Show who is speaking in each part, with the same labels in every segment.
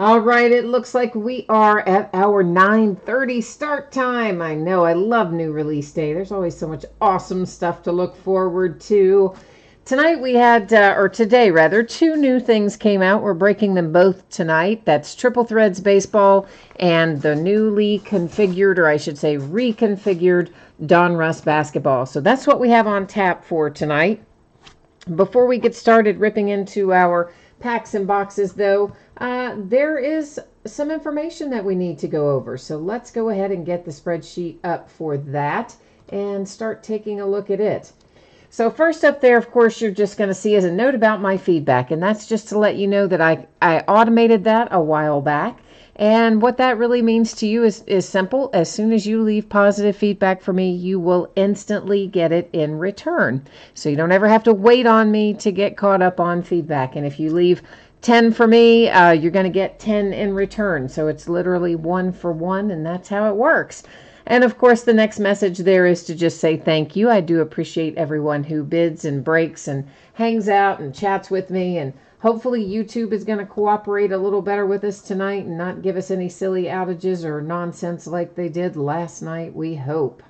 Speaker 1: All right, it looks like we are at our 9:30 start time. I know, I love new release day. There's always so much awesome stuff to look forward to. Tonight we had, or today rather, two new things came out. We're breaking them both tonight. That's Triple Threads Baseball and the newly configured, or I should say reconfigured, Donruss Basketball. So that's what we have on tap for tonight. Before we get started ripping into our packs and boxes, though, there is some information that we need to go over. So let's go ahead and get the spreadsheet up for that and start taking a look at it. So first up there, of course, you're just going to see is a note about my feedback, and that's just to let you know that I automated that a while back. And what that really means to you is simple. As soon as you leave positive feedback for me, you will instantly get it in return. So you don't ever have to wait on me to get caught up on feedback. And if you leave 10 for me, you're going to get 10 in return. So it's literally 1 for 1, and that's how it works. And of course, the next message there is to just say thank you. I do appreciate everyone who bids and breaks and hangs out and chats with me. And hopefully YouTube is going to cooperate a little better with us tonight and not give us any silly outages or nonsense like they did last night, we hope.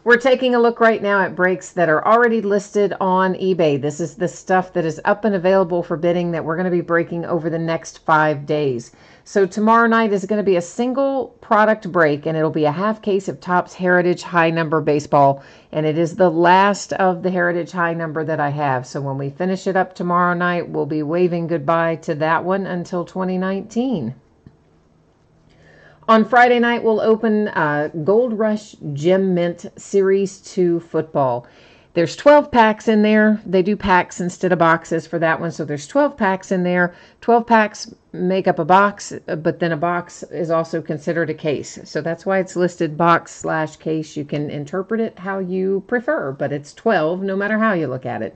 Speaker 1: We're taking a look right now at breaks that are already listed on eBay. This is the stuff that is up and available for bidding that we're going to be breaking over the next 5 days. So tomorrow night is going to be a single product break, and it'll be a half case of Topps Heritage High Number Baseball, and it is the last of the Heritage High Number that I have. So when we finish it up tomorrow night, we'll be waving goodbye to that one until 2019. On Friday night, we'll open Gold Rush Gem Mint Series 2 football. There's 12 packs in there. They do packs instead of boxes for that one. So there's 12 packs in there. 12 packs make up a box, but then a box is also considered a case. So that's why it's listed box/case. You can interpret it how you prefer, but it's 12 no matter how you look at it.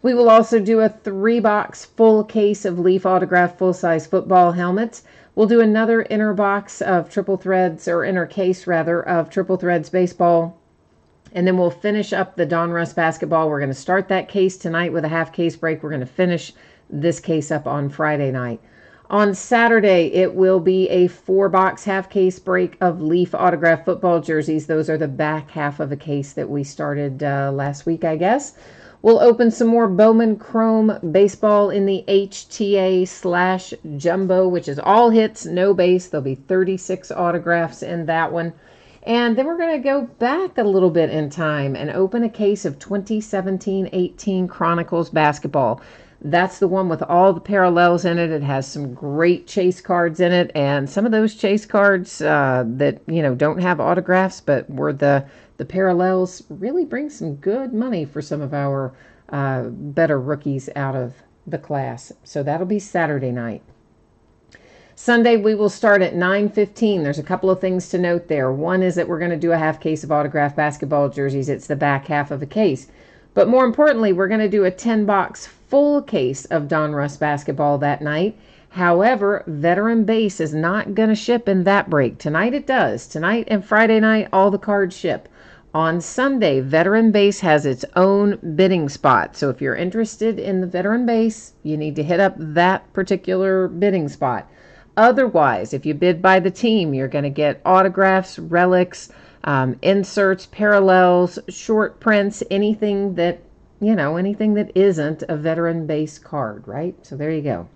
Speaker 1: We will also do a 3-box full case of Leaf Autograph full-size football helmets. We'll do another inner box of Triple Threads, or inner case rather, of Triple Threads Baseball. And then we'll finish up the Donruss Basketball. We're going to start that case tonight with a half case break. We're going to finish this case up on Friday night. On Saturday, it will be a 4-box half case break of Leaf Autograph football jerseys. Those are the back half of a case that we started last week, I guess. We'll open some more Bowman Chrome Baseball in the HTA/Jumbo, which is all hits, no base. There'll be 36 autographs in that one. And then we're going to go back a little bit in time and open a case of 2017-18 Chronicles Basketball. That's the one with all the parallels in it. It has some great chase cards in it, and some of those chase cards that, don't have autographs, but were the parallels, really bring some good money for some of our better rookies out of the class. So that'll be Saturday night. Sunday, we will start at 9:15. There's a couple of things to note there. One is that we're going to do a half case of autographed basketball jerseys. It's the back half of a case. But more importantly, we're going to do a 10-box full case of Donruss Basketball that night. However, Veteran Base is not going to ship in that break. Tonight it does. Tonight and Friday night, all the cards ship. On Sunday, Veteran Base has its own bidding spot. So if you're interested in the Veteran Base, you need to hit up that particular bidding spot. Otherwise, if you bid by the team, you're going to get autographs, relics, inserts, parallels, short prints, anything that isn't a Veteran Base card, right? So there you go.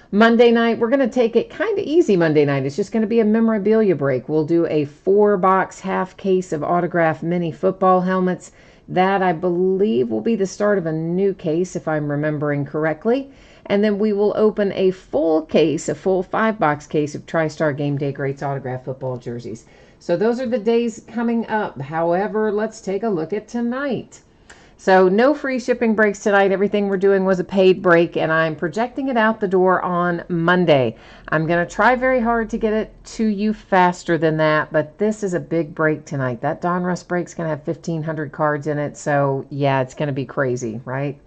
Speaker 1: Monday night, we're going to take it kind of easy Monday night. It's just going to be a memorabilia break. We'll do a 4-box half case of autographed mini football helmets. That, I believe, will be the start of a new case, if I'm remembering correctly. And then we will open a full case, a full 5-box case of TriStar Game Day Greats autographed football jerseys. So those are the days coming up. However, let's take a look at tonight. So no free shipping breaks tonight. Everything we're doing was a paid break, and I'm projecting it out the door on Monday. I'm going to try very hard to get it to you faster than that, but this is a big break tonight. That Donruss break's going to have 1,500 cards in it, so yeah, it's going to be crazy, right?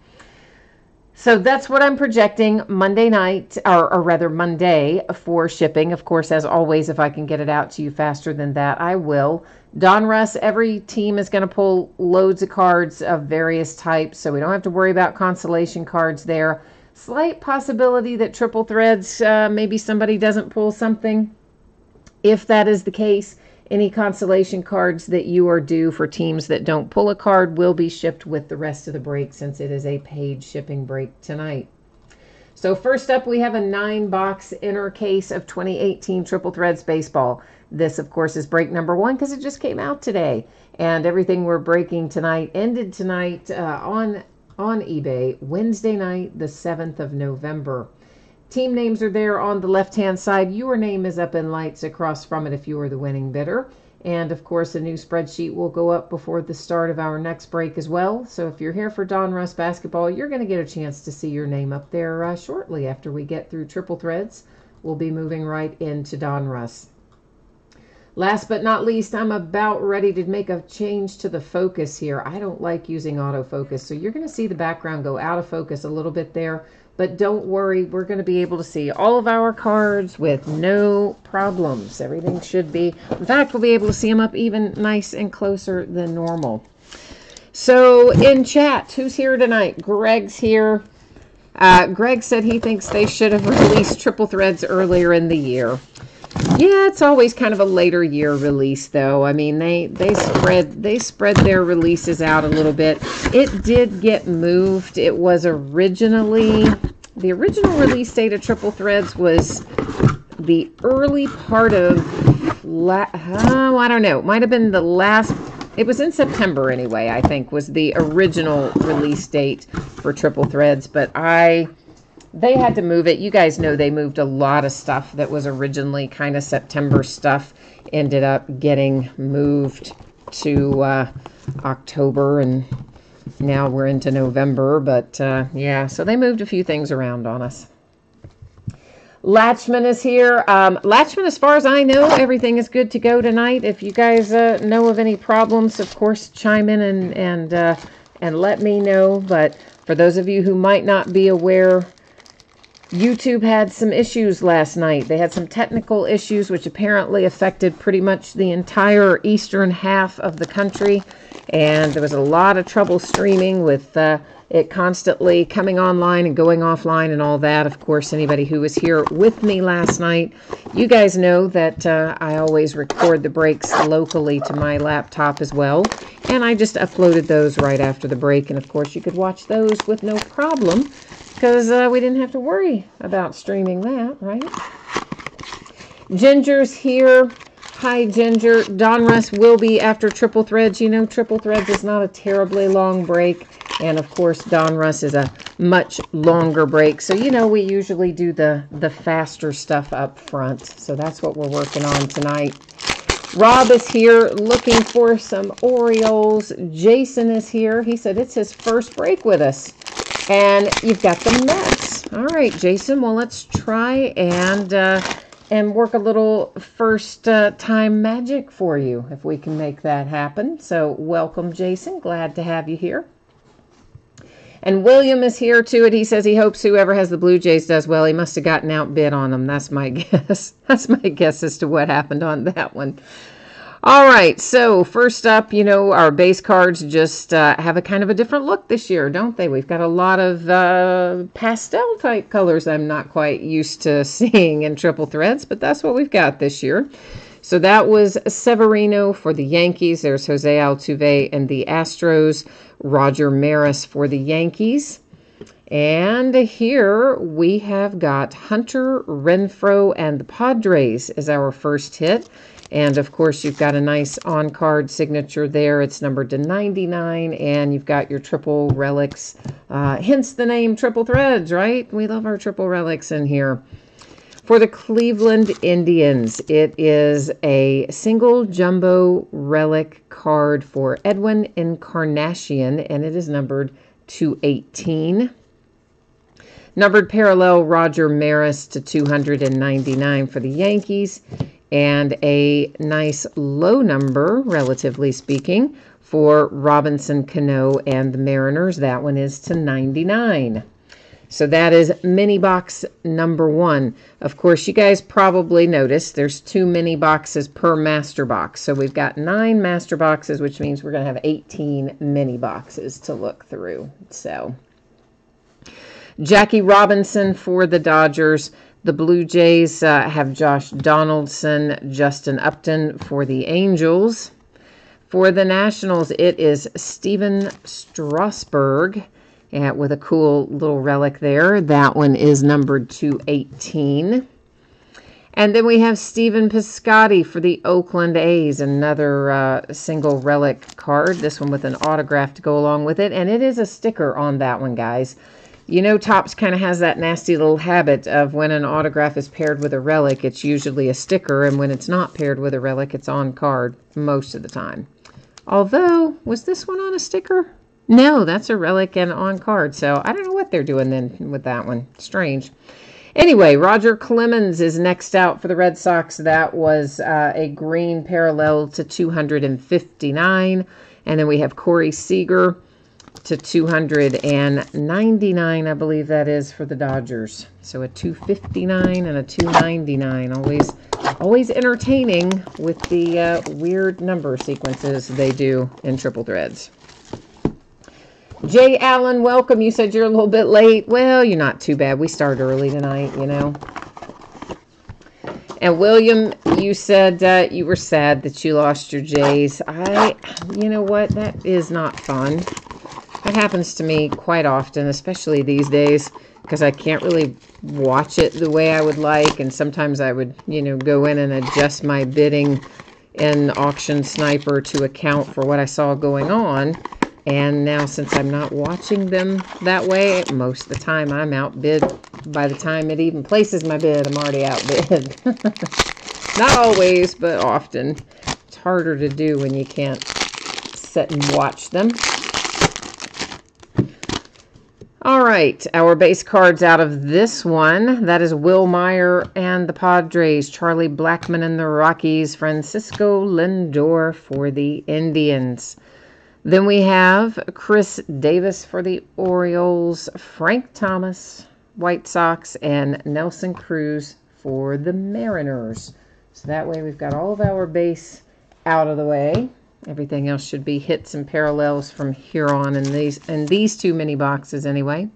Speaker 1: So that's what I'm projecting Monday night, or rather Monday, for shipping. Of course, as always, if I can get it out to you faster than that, I will. Donruss, every team is going to pull loads of cards of various types, so we don't have to worry about consolation cards there. Slight possibility that triple threads, maybe somebody doesn't pull something. If that is the case, any consolation cards that you are due for teams that don't pull a card will be shipped with the rest of the break, since it is a paid shipping break tonight. So first up, we have a 9-box inner case of 2018 Triple Threads Baseball. This, of course, is break number 1 because it just came out today. And everything we're breaking tonight ended tonight on eBay, Wednesday night, the 7th of November. Team names are there on the left-hand side. Your name is up in lights across from it if you are the winning bidder. And, of course, a new spreadsheet will go up before the start of our next break as well. So if you're here for Donruss Basketball, you're going to get a chance to see your name up there shortly after we get through Triple Threads. We'll be moving right into Donruss. Last but not least, I'm about ready to make a change to the focus here. I don't like using autofocus, so you're going to see the background go out of focus a little bit there. But don't worry, we're going to be able to see all of our cards with no problems. Everything should be. In fact, we'll be able to see them up even nice and closer than normal. So in chat, who's here tonight? Greg's here. Greg said he thinks they should have released Triple Threads earlier in the year. Yeah, it's always kind of a later year release, though. I mean, they spread their releases out a little bit. It did get moved. It was originally, the original release date of Triple Threads was the early part of, I don't know, it might have been the last, it was in September anyway, I think, was the original release date for Triple Threads, but they had to move it. You guys know they moved a lot of stuff that was originally kind of September stuff, ended up getting moved to October, and now we're into November. But yeah, so they moved a few things around on us. Latchman is here. Latchman, as far as I know, everything is good to go tonight. If you guys know of any problems, of course, chime in and let me know. But for those of you who might not be aware, YouTube had some issues last night. They had some technical issues which apparently affected pretty much the entire eastern half of the country, and there was a lot of trouble streaming with it constantly coming online and going offline and all that. Of course, anybody who was here with me last night, you guys know that I always record the breaks locally to my laptop as well, and I just uploaded those right after the break, and of course you could watch those with no problem, because we didn't have to worry about streaming that, right? Ginger's here. Hi, Ginger. Donruss will be after Triple Threads. You know, Triple Threads is not a terribly long break. And, of course, Donruss is a much longer break. So, you know, we usually do the faster stuff up front. So that's what we're working on tonight. Rob is here looking for some Orioles. Jason is here. He said it's his first break with us. And you've got the Mets. All right, Jason. Well, let's try and work a little first time magic for you, if we can make that happen. So welcome, Jason. Glad to have you here. And William is here to it. He says he hopes whoever has the Blue Jays does well. He must have gotten outbid on them. That's my guess. That's my guess as to what happened on that one. All right, so first up, you know, our base cards just have a kind of a different look this year, don't they? We've got a lot of pastel type colors I'm not quite used to seeing in Triple Threads, but that's what we've got this year. So that was Severino for the Yankees. There's Jose Altuve and the Astros. Roger Maris for the Yankees. And here we have got Hunter Renfroe and the Padres as our first hit. And, of course, you've got a nice on-card signature there. It's numbered to 99, and you've got your triple relics. Hence the name Triple Threads, right? We love our triple relics in here. For the Cleveland Indians, it is a single jumbo relic card for Edwin Encarnacion, and it is numbered to 18. Numbered parallel Roger Maris to 299 for the Yankees. And a nice low number, relatively speaking, for Robinson Cano and the Mariners. That one is to 99. So that is mini box number 1. Of course, you guys probably noticed there's 2 mini boxes per master box. So we've got 9 master boxes, which means we're going to have 18 mini boxes to look through. So Jackie Robinson for the Dodgers. The Blue Jays have Josh Donaldson, Justin Upton for the Angels. For the Nationals, it is Steven Strasburg with a cool little relic there. That one is numbered 218. And then we have Stephen Piscotty for the Oakland A's, another single relic card. This one with an autograph to go along with it. And it is a sticker on that one, guys. You know, Topps kind of has that nasty little habit of when an autograph is paired with a relic, it's usually a sticker. And when it's not paired with a relic, it's on card most of the time. Although, was this one on a sticker? No, that's a relic and on card. So I don't know what they're doing then with that one. Strange. Anyway, Roger Clemens is next out for the Red Sox. That was a green parallel to 259. And then we have Corey Seager to 299, I believe that is, for the Dodgers. So a 259 and a 299. Always entertaining with the weird number sequences they do in Triple Threads. Jay Allen, welcome. You said you're a little bit late. Well, you're not too bad. We started early tonight, you know. And William, you said you were sad that you lost your Jays. You know what? That is not fun. That happens to me quite often, especially these days, because I can't really watch it the way I would like. And sometimes I would, you know, go in and adjust my bidding in Auction Sniper to account for what I saw going on. And now, since I'm not watching them that way, most of the time I'm outbid. By the time it even places my bid, I'm already outbid. Not always, but often. It's harder to do when you can't sit and watch them. All right, our base cards out of this one. That is Will Meyer and the Padres, Charlie Blackmon and the Rockies, Francisco Lindor for the Indians. Then we have Chris Davis for the Orioles, Frank Thomas, White Sox, and Nelson Cruz for the Mariners. So that way we've got all of our base out of the way. Everything else should be hits and parallels from here on in these two mini boxes anyway.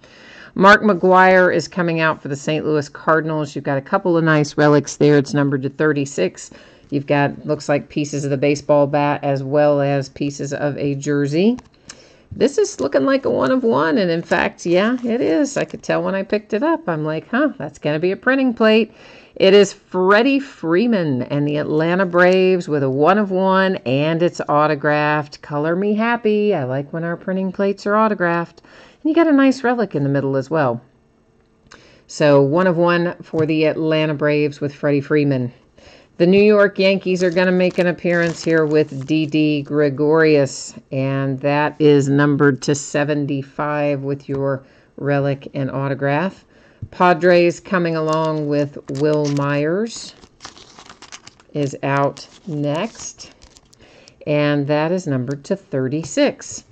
Speaker 1: Mark McGwire is coming out for the St. Louis Cardinals. You've got a couple of nice relics there. It's numbered to 36. You've got, looks like, pieces of the baseball bat as well as pieces of a jersey. This is looking like a 1 of 1, and in fact, yeah, it is. I could tell when I picked it up. I'm like, that's going to be a printing plate. It is Freddie Freeman and the Atlanta Braves with a 1 of 1, and it's autographed. Color me happy. I like when our printing plates are autographed. And you got a nice relic in the middle as well. So 1 of 1 for the Atlanta Braves with Freddie Freeman. The New York Yankees are going to make an appearance here with Didi Gregorius, and that is numbered to 75 with your relic and autograph. Padres coming along with Will Myers is out next, and that is numbered to 36.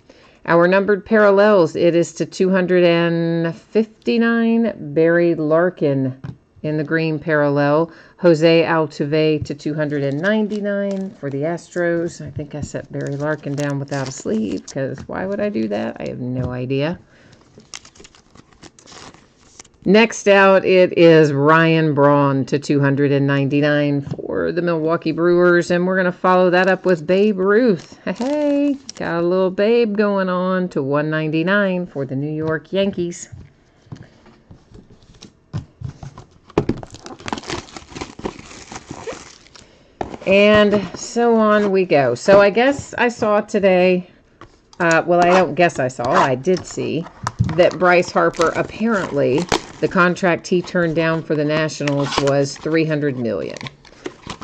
Speaker 1: Our numbered parallels, it is to 259, Barry Larkin in the green parallel. Jose Altuve to 299 for the Astros. I think I set Barry Larkin down without a sleeve, because why would I do that? I have no idea. Next out, it is Ryan Braun to 299 for the Milwaukee Brewers, and we're going to follow that up with Babe Ruth. Hey, got a little Babe going on to 199 for the New York Yankees. And so on we go. So I guess I saw today, well, I don't guess I saw, I did see that Bryce Harper, apparently, the contract he turned down for the Nationals was $300 million.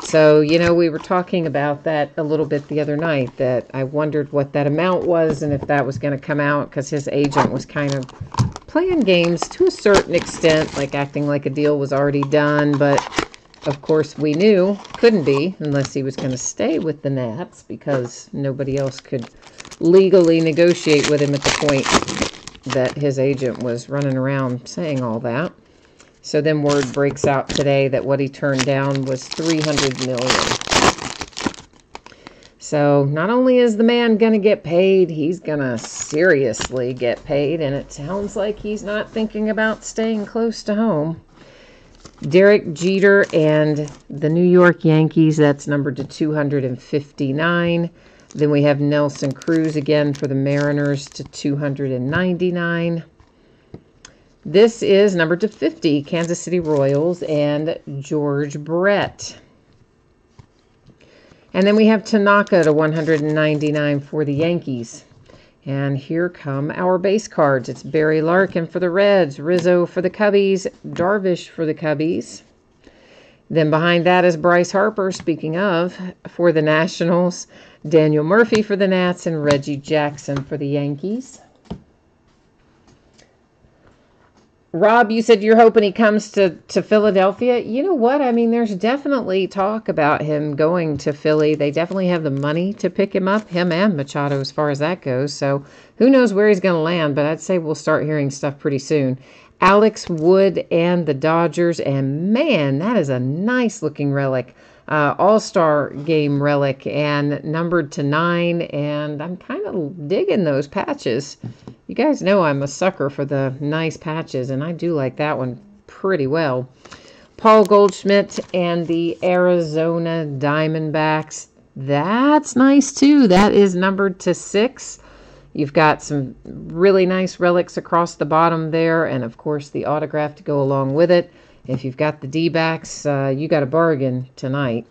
Speaker 1: So, you know, we were talking about that a little bit the other night, that I wondered what that amount was and if that was going to come out, because his agent was kind of playing games to a certain extent, like acting like a deal was already done, but of course we knew couldn't be unless he was going to stay with the Nats, because nobody else could legally negotiate with him at the point that his agent was running around saying all that. So then word breaks out today that what he turned down was $300 million. So not only is the man going to get paid, he's going to seriously get paid. And it sounds like he's not thinking about staying close to home. Derek Jeter and the New York Yankees, that's numbered to 259. Then we have Nelson Cruz again for the Mariners to 299. This is numbered to 50, Kansas City Royals and George Brett. And then we have Tanaka to 199 for the Yankees. And here come our base cards. It's Barry Larkin for the Reds, Rizzo for the Cubbies, Darvish for the Cubbies. Then behind that is Bryce Harper, speaking of, for the Nationals, Daniel Murphy for the Nats, and Reggie Jackson for the Yankees. Rob, you said you're hoping he comes to Philadelphia. You know what? I mean, there's definitely talk about him going to Philly. They definitely have the money to pick him up, him and Machado, as far as that goes. So who knows where he's going to land, but I'd say we'll start hearing stuff pretty soon. Alex Wood and the Dodgers, and man, that is a nice-looking relic. All-Star Game relic, and numbered to 9, and I'm kind of digging those patches. You guys know I'm a sucker for the nice patches, and I do like that one pretty well. Paul Goldschmidt and the Arizona Diamondbacks. That's nice, too. That is numbered to 6. You've got some really nice relics across the bottom there, and, of course, the autograph to go along with it. If you've got the D-backs, you got a bargain tonight.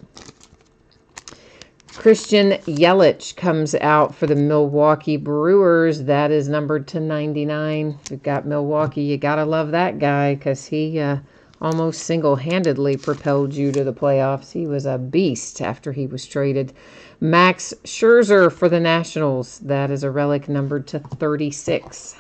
Speaker 1: Christian Yelich comes out for the Milwaukee Brewers. That is numbered to 99. You've got Milwaukee. You got to love that guy because he almost single-handedly propelled you to the playoffs. He was a beast after he was traded. Max Scherzer for the Nationals. That is a relic numbered to 36.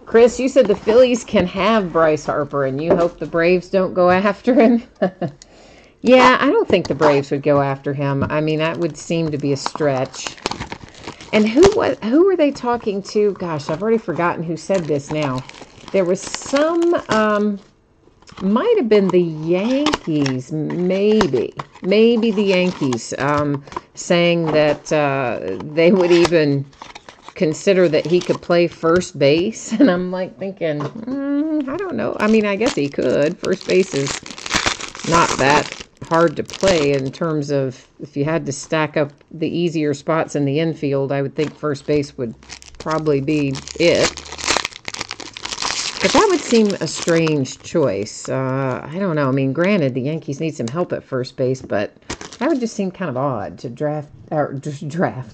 Speaker 1: Chris, you said the Phillies can have Bryce Harper, and you hope the Braves don't go after him? Yeah, I don't think the Braves would go after him. I mean, that would seem to be a stretch. And who were they talking to? Gosh, I've already forgotten who said this now. There was some, might have been the Yankees, maybe the Yankees, saying that they would even consider that he could play first base. And I'm like thinking, I don't know. I mean, I guess he could. First base is not that hard to play in terms of if you had to stack up the easier spots in the infield, I would think first base would probably be it. But that would seem a strange choice. I don't know. I mean, granted, the Yankees need some help at first base, but that would just seem kind of odd to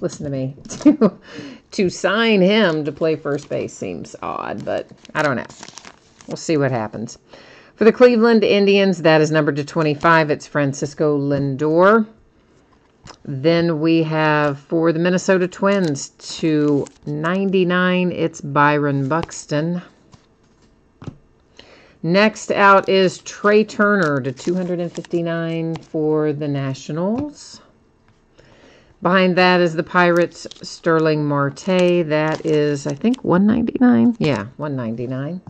Speaker 1: listen to me, to sign him to play first base seems odd, but I don't know. We'll see what happens. For the Cleveland Indians, that is numbered to 25. It's Francisco Lindor. Then we have for the Minnesota Twins to 99, it's Byron Buxton. Next out is Trey Turner to 259 for the Nationals. Behind that is the Pirates, Sterling Marte. That is, I think, 199. Yeah, 199.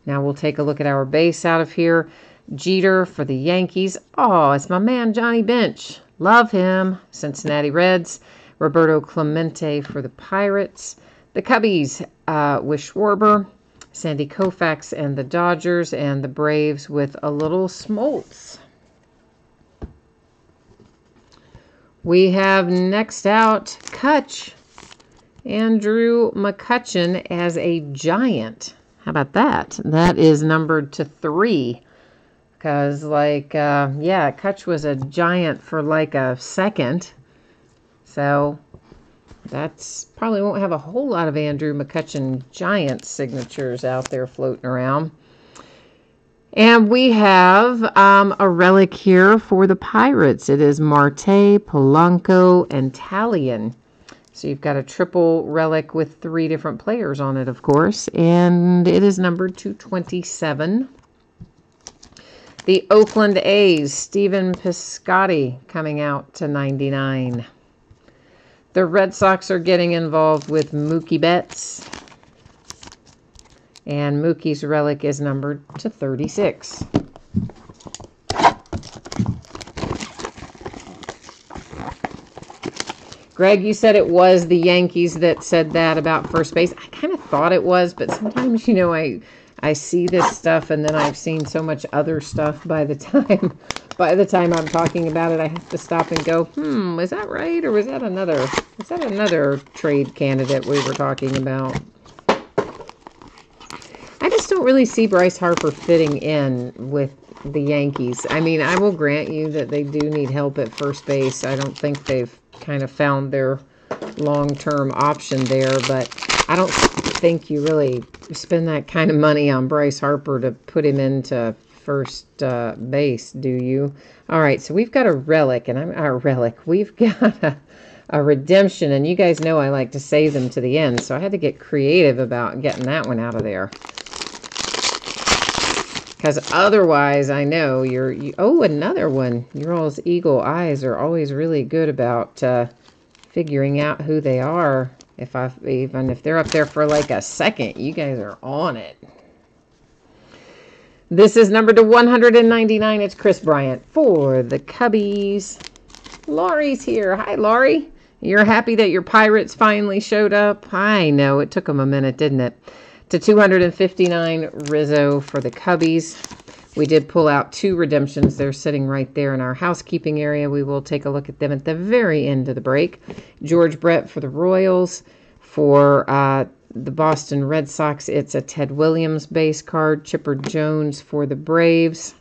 Speaker 1: Now we'll take a look at our base out of here. Jeter for the Yankees. Oh, it's my man, Johnny Bench. Love him. Cincinnati Reds. Roberto Clemente for the Pirates. The Cubbies with Schwarber. Sandy Koufax and the Dodgers, and the Braves with a little Smoltz. We have next out Kutch, Andrew McCutchen as a Giant. How about that? That is numbered to 3. Because, Kutch was a Giant for like a second. So that's probably won't have a whole lot of Andrew McCutchen Giant signatures out there floating around. And we have a relic here for the Pirates. It is Marte, Polanco, and Talion. So you've got a triple relic with 3 different players on it, of course. And it is numbered to 27. The Oakland A's, Stephen Piscotty coming out to 99. The Red Sox are getting involved with Mookie Betts. And Mookie's relic is numbered to 36. Greg, you said it was the Yankees that said that about first base. I kind of thought it was, but sometimes, you know, I see this stuff and then I've seen so much other stuff by the time I'm talking about it, I have to stop and go, was that right? Or was that another trade candidate we were talking about? I just don't really see Bryce Harper fitting in with the Yankees. I mean, I will grant you that they do need help at first base. I don't think they've kind of found their long-term option there, but I don't think you really spend that kind of money on Bryce Harper to put him into first base, do you? All right, so we've got a relic, and we've got a redemption, and you guys know I like to save them to the end, so I had to get creative about getting that one out of there. Because otherwise, I know oh, another one. Your all's eagle eyes are always really good about figuring out who they are. Even if they're up there for like a second, you guys are on it. This is numbered to 199. It's Chris Bryant for the Cubbies. Laurie's here. Hi, Laurie. You're happy that your Pirates finally showed up? I know. It took them a minute, didn't it? To 259, Rizzo for the Cubbies. We did pull out 2 redemptions. They're sitting right there in our housekeeping area. We will take a look at them at the very end of the break. George Brett for the Royals. For the Boston Red Sox, it's a Ted Williams base card. Chipper Jones for the Braves.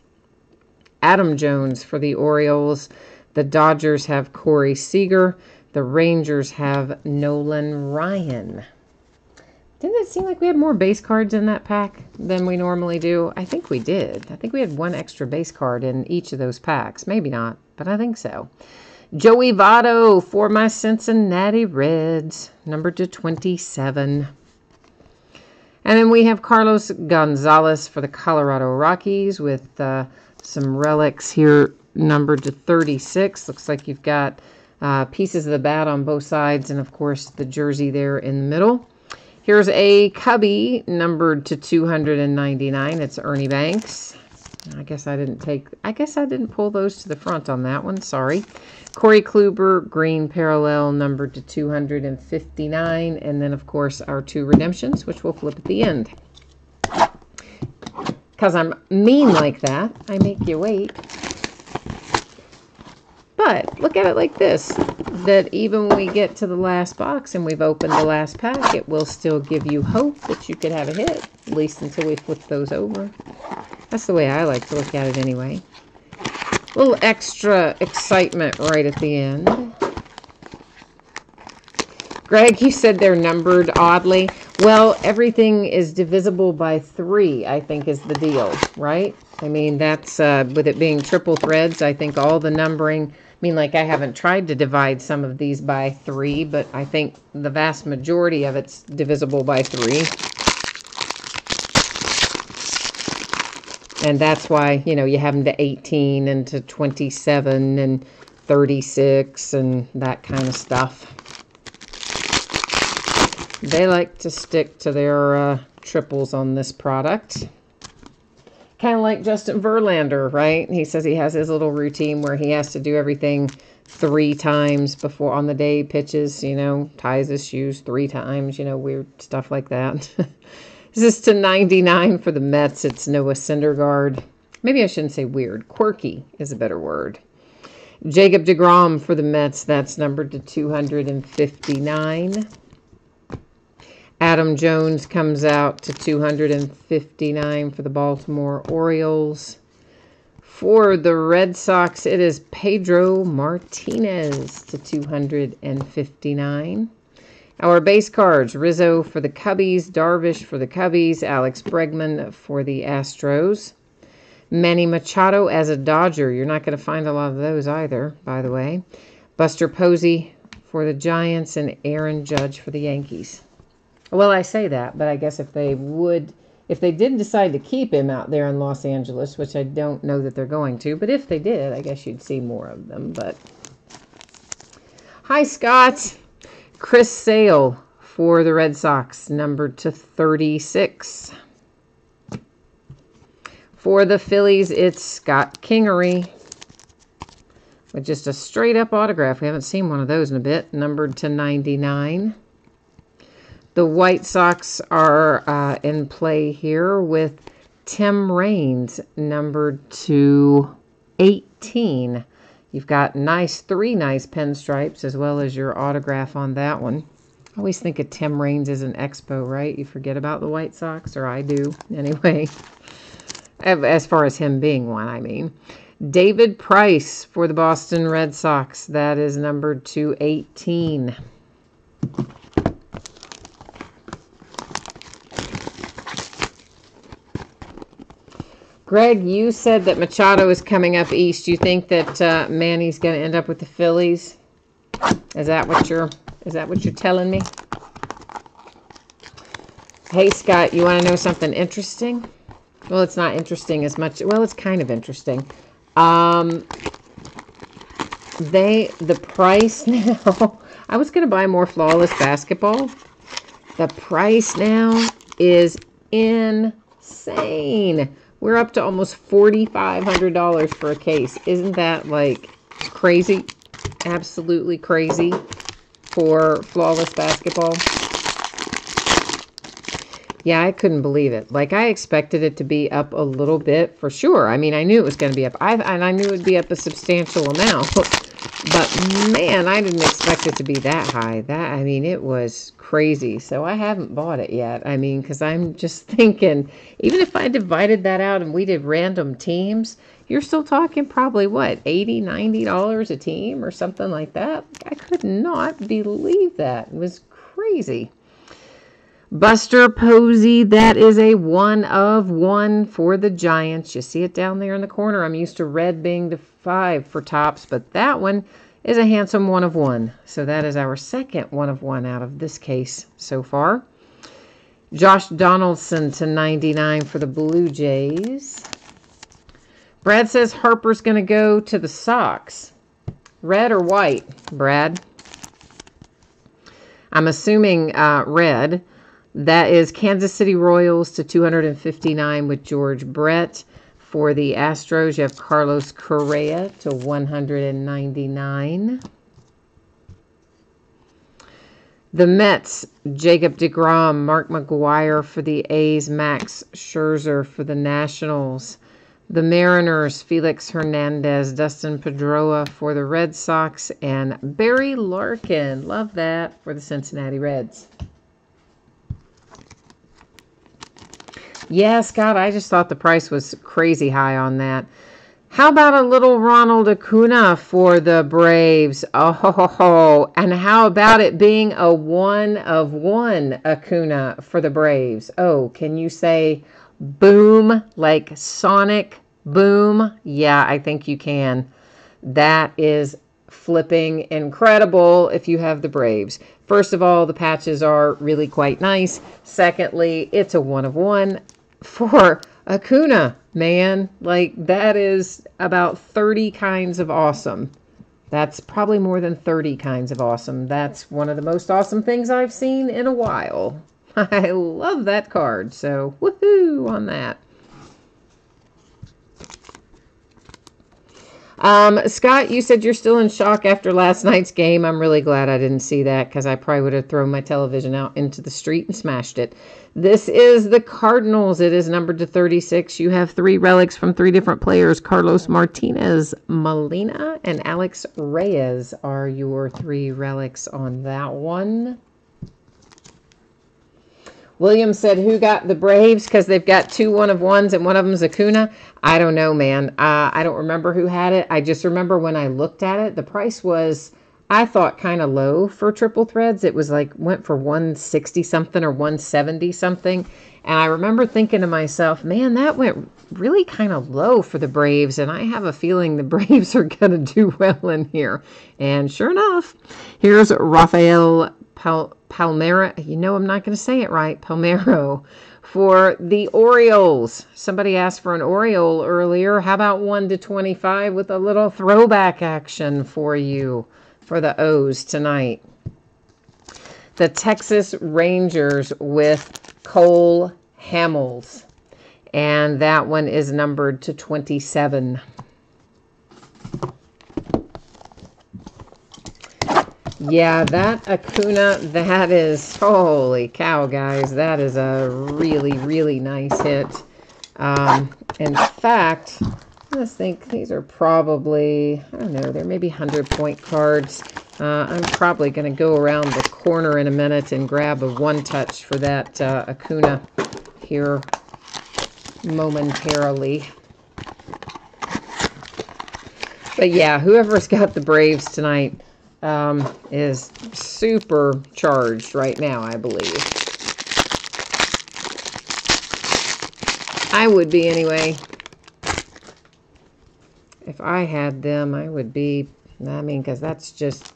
Speaker 1: Adam Jones for the Orioles. The Dodgers have Corey Seager. The Rangers have Nolan Ryan. Didn't it seem like we had more base cards in that pack than we normally do? I think we did. I think we had 1 extra base card in each of those packs. Maybe not, but I think so. Joey Votto for my Cincinnati Reds, numbered to 27. And then we have Carlos Gonzalez for the Colorado Rockies with some relics here numbered to 36. Looks like you've got pieces of the bat on both sides and, of course, the jersey there in the middle. Here's a Cubby numbered to 299. It's Ernie Banks. I guess I didn't pull those to the front on that one. Sorry. Corey Kluber, green parallel, numbered to 259. And then, of course, our 2 redemptions, which we'll flip at the end. Because I'm mean like that, I make you wait. But look at it like this, that even when we get to the last box and we've opened the last pack, it will still give you hope that you could have a hit, at least until we flip those over. That's the way I like to look at it anyway. A little extra excitement right at the end. Greg, you said they're numbered oddly. Well, everything is divisible by 3, I think is the deal, right? I mean, that's, with it being triple threads, I think all the numbering, I mean, like I haven't tried to divide some of these by 3, but I think the vast majority of it's divisible by 3. And that's why, you know, you have them to 18 and to 27 and 36 and that kind of stuff. They like to stick to their triples on this product. Kind of like Justin Verlander, right? He says he has his little routine where he has to do everything 3 times before on the day he pitches, you know, ties his shoes 3 times, you know, weird stuff like that. This is to 99 for the Mets. It's Noah Syndergaard. Maybe I shouldn't say weird. Quirky is a better word. Jacob deGrom for the Mets. That's numbered to 259. Adam Jones comes out to 259 for the Baltimore Orioles. For the Red Sox, it is Pedro Martinez to 259. Our base cards, Rizzo for the Cubbies, Darvish for the Cubbies, Alex Bregman for the Astros. Manny Machado as a Dodger. You're not going to find a lot of those either, by the way. Buster Posey for the Giants and Aaron Judge for the Yankees. Well, I say that, but I guess if they did decide to keep him out there in Los Angeles, which I don't know that they're going to, but if they did, I guess you'd see more of them. But hi, Scott. Chris Sale for the Red Sox, numbered to 36. For the Phillies, it's Scott Kingery with just a straight-up autograph. We haven't seen one of those in a bit. Numbered to 99. The White Sox are in play here with Tim Raines, numbered to 18. You've got three nice pinstripes, as well as your autograph on that one. I always think of Tim Raines as an Expo, right? You forget about the White Sox, or I do, anyway. As far as him being one, I mean. David Price for the Boston Red Sox. That is numbered to 18. Greg, you said that Machado is coming up east. You think that Manny's going to end up with the Phillies? Is that what you're telling me? Hey, Scott, you want to know something interesting? Well, it's not interesting as much. Well, it's kind of interesting. The price now, I was going to buy more Flawless Basketball. The price now is insane. We're up to almost $4,500 for a case. Isn't that like crazy? Absolutely crazy for Flawless Basketball. Yeah, I couldn't believe it. Like, I expected it to be up a little bit for sure. I mean, I knew it was going to be up. And I knew it would be up a substantial amount. But, man, I didn't expect it to be that high. I mean, it was crazy. So I haven't bought it yet. I mean, because I'm just thinking, even if I divided that out and we did random teams, you're still talking probably, what, $80, $90 a team or something like that? I could not believe that. It was crazy. Buster Posey, that is a 1 of 1 for the Giants. You see it down there in the corner. I'm used to red being the 5 for tops, but that one is a handsome 1 of 1. So that is our second 1 of 1 out of this case so far. Josh Donaldson to 99 for the Blue Jays. Brad says Harper's going to go to the Sox. Red or white, Brad? I'm assuming red. That is Kansas City Royals to 259 with George Brett. For the Astros, you have Carlos Correa to 199. The Mets, Jacob deGrom, Mark McGwire for the A's, Max Scherzer for the Nationals. The Mariners, Felix Hernandez, Dustin Pedroia for the Red Sox, and Barry Larkin, love that, for the Cincinnati Reds. Yeah, Scott, I just thought the price was crazy high on that. How about a little Ronald Acuna for the Braves? Oh, and how about it being a 1 of 1 Acuna for the Braves? Oh, can you say boom, like Sonic boom? Yeah, I think you can. That is flipping incredible if you have the Braves. First of all, the patches are really quite nice. Secondly, it's a 1 of 1 for Acuna, man. Like, that is about 30 kinds of awesome. That's probably more than 30 kinds of awesome. That's one of the most awesome things I've seen in a while. I love that card, so woohoo on that. Scott, you said you're still in shock after last night's game. I'm really glad I didn't see that, because I probably would have thrown my television out into the street and smashed it. This is the Cardinals. It is numbered to 36. You have 3 relics from 3 different players. Carlos Martinez, Molina, and Alex Reyes are your 3 relics on that one. William said, who got the Braves? Because they've got 2 1 of 1s and one of them's Acuna. I don't know, man. I don't remember who had it. I just remember when I looked at it, the price was, I thought, kind of low for triple threads. It was like, went for 160 something or 170 something. And I remember thinking to myself, man, that went really kind of low for the Braves. And I have a feeling the Braves are going to do well in here. And sure enough, here's Rafael Palmeiro. You know I'm not going to say it right. Palmeiro for the Orioles. Somebody asked for an Oriole earlier. How about 1 to 25 with a little throwback action for you for the O's tonight? The Texas Rangers with Cole Hamels. And that one is numbered to 27. Yeah, that Acuna, that is, holy cow, guys. That is a really, really nice hit. In fact, let's think, these are probably, I don't know, they're maybe 100-point cards. I'm probably going to go around the corner in a minute and grab a one-touch for that Acuna here momentarily. But yeah, whoever's got the Braves tonight is super charged right now, I believe. I would be anyway. If I had them, I would be, I mean, because that's just,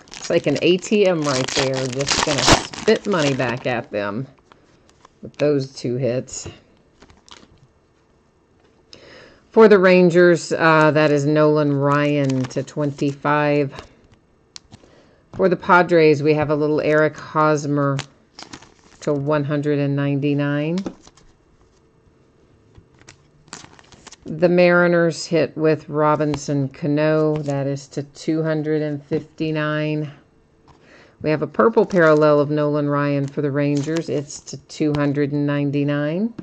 Speaker 1: it's like an ATM right there. Just going to spit money back at them with those two hits. For the Rangers, that is Nolan Ryan to 25. For the Padres, we have a little Eric Hosmer to 199. The Mariners hit with Robinson Cano. That is to 259. We have a purple parallel of Nolan Ryan for the Rangers. It's to 299.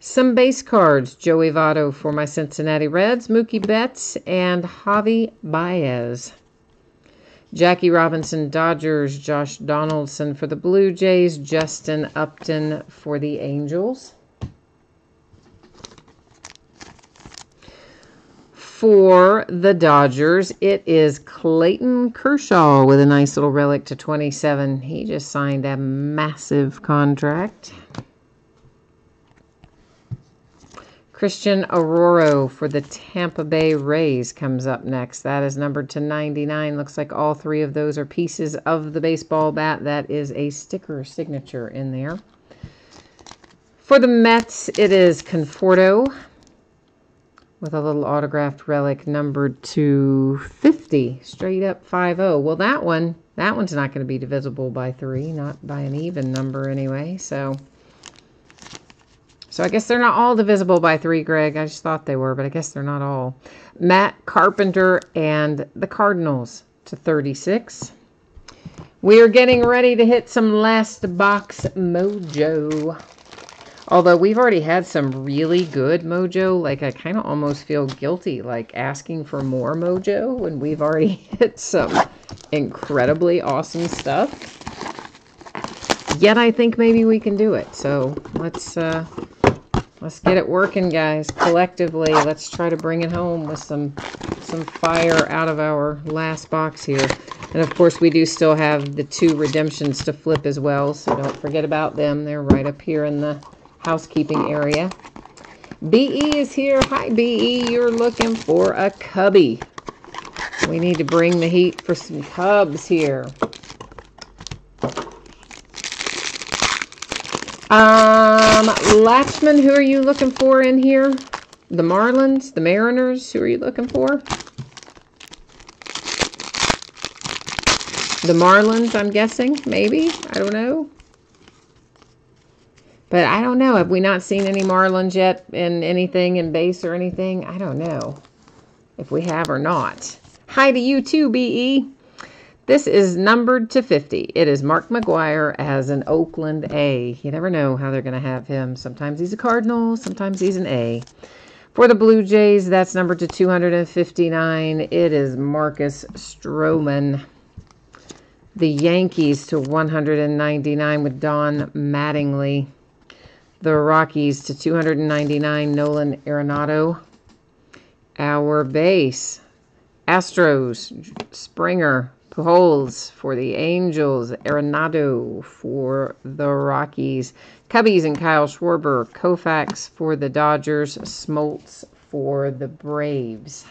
Speaker 1: Some base cards. Joey Votto for my Cincinnati Reds. Mookie Betts and Javi Baez. Jackie Robinson, Dodgers. Josh Donaldson for the Blue Jays. Justin Upton for the Angels. For the Dodgers, it is Clayton Kershaw with a nice little relic to 27. He just signed a massive contract. Christian Arroyo for the Tampa Bay Rays comes up next. That is numbered to 99. Looks like all three of those are pieces of the baseball bat. That is a sticker signature in there. For the Mets, it is Conforto with a little autographed relic numbered to 50. Straight up 5-0. Well, that one's not going to be divisible by 3. Not by an even number anyway. So I guess they're not all divisible by 3, Greg. I just thought they were, but I guess they're not all. Matt Carpenter and the Cardinals to 36. We are getting ready to hit some last box mojo. Although we've already had some really good mojo, like I kind of almost feel guilty like asking for more mojo when we've already hit some incredibly awesome stuff. Yet I think maybe we can do it. So let's get it working, guys. Collectively, let's try to bring it home with some fire out of our last box here. And of course, we do still have the 2 redemptions to flip as well, so don't forget about them. They're right up here in the housekeeping area. BE is here. Hi, BE. You're looking for a cubby. We need to bring the heat for some Cubs here. Latchman, who are you looking for in here? The Marlins? The Mariners? Who are you looking for? The Marlins, I'm guessing. Maybe. I don't know. But I don't know. Have we not seen any Marlins yet in anything in base or anything? I don't know if we have or not. Hi to you too, BE. This is numbered to 50. It is Mark McGwire as an Oakland A. You never know how they're going to have him. Sometimes he's a Cardinal. Sometimes he's an A. For the Blue Jays, that's numbered to 259. It is Marcus Stroman. The Yankees to 199 with Don Mattingly. The Rockies to 299, Nolan Arenado. Our base, Astros, Springer, Pujols for the Angels, Arenado for the Rockies, Cubbies and Kyle Schwarber, Koufax for the Dodgers, Smoltz for the Braves.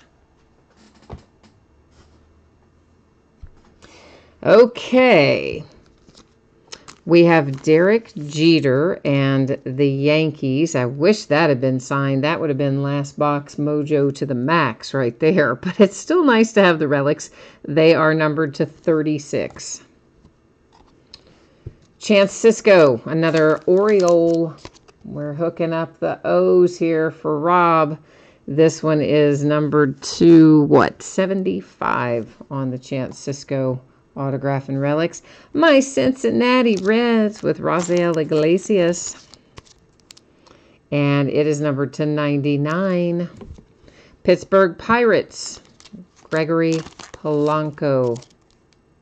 Speaker 1: Okay. We have Derek Jeter and the Yankees. I wish that had been signed. That would have been last box mojo to the max right there. But it's still nice to have the relics. They are numbered to 36. Chance Sisco, another Oriole We're hooking up the O's here for Rob. This one is numbered to, 75 on the Chance Sisco autograph and relics. My Cincinnati Reds with Rafael Iglesias. And it is numbered to 99. Pittsburgh Pirates, Gregory Polanco,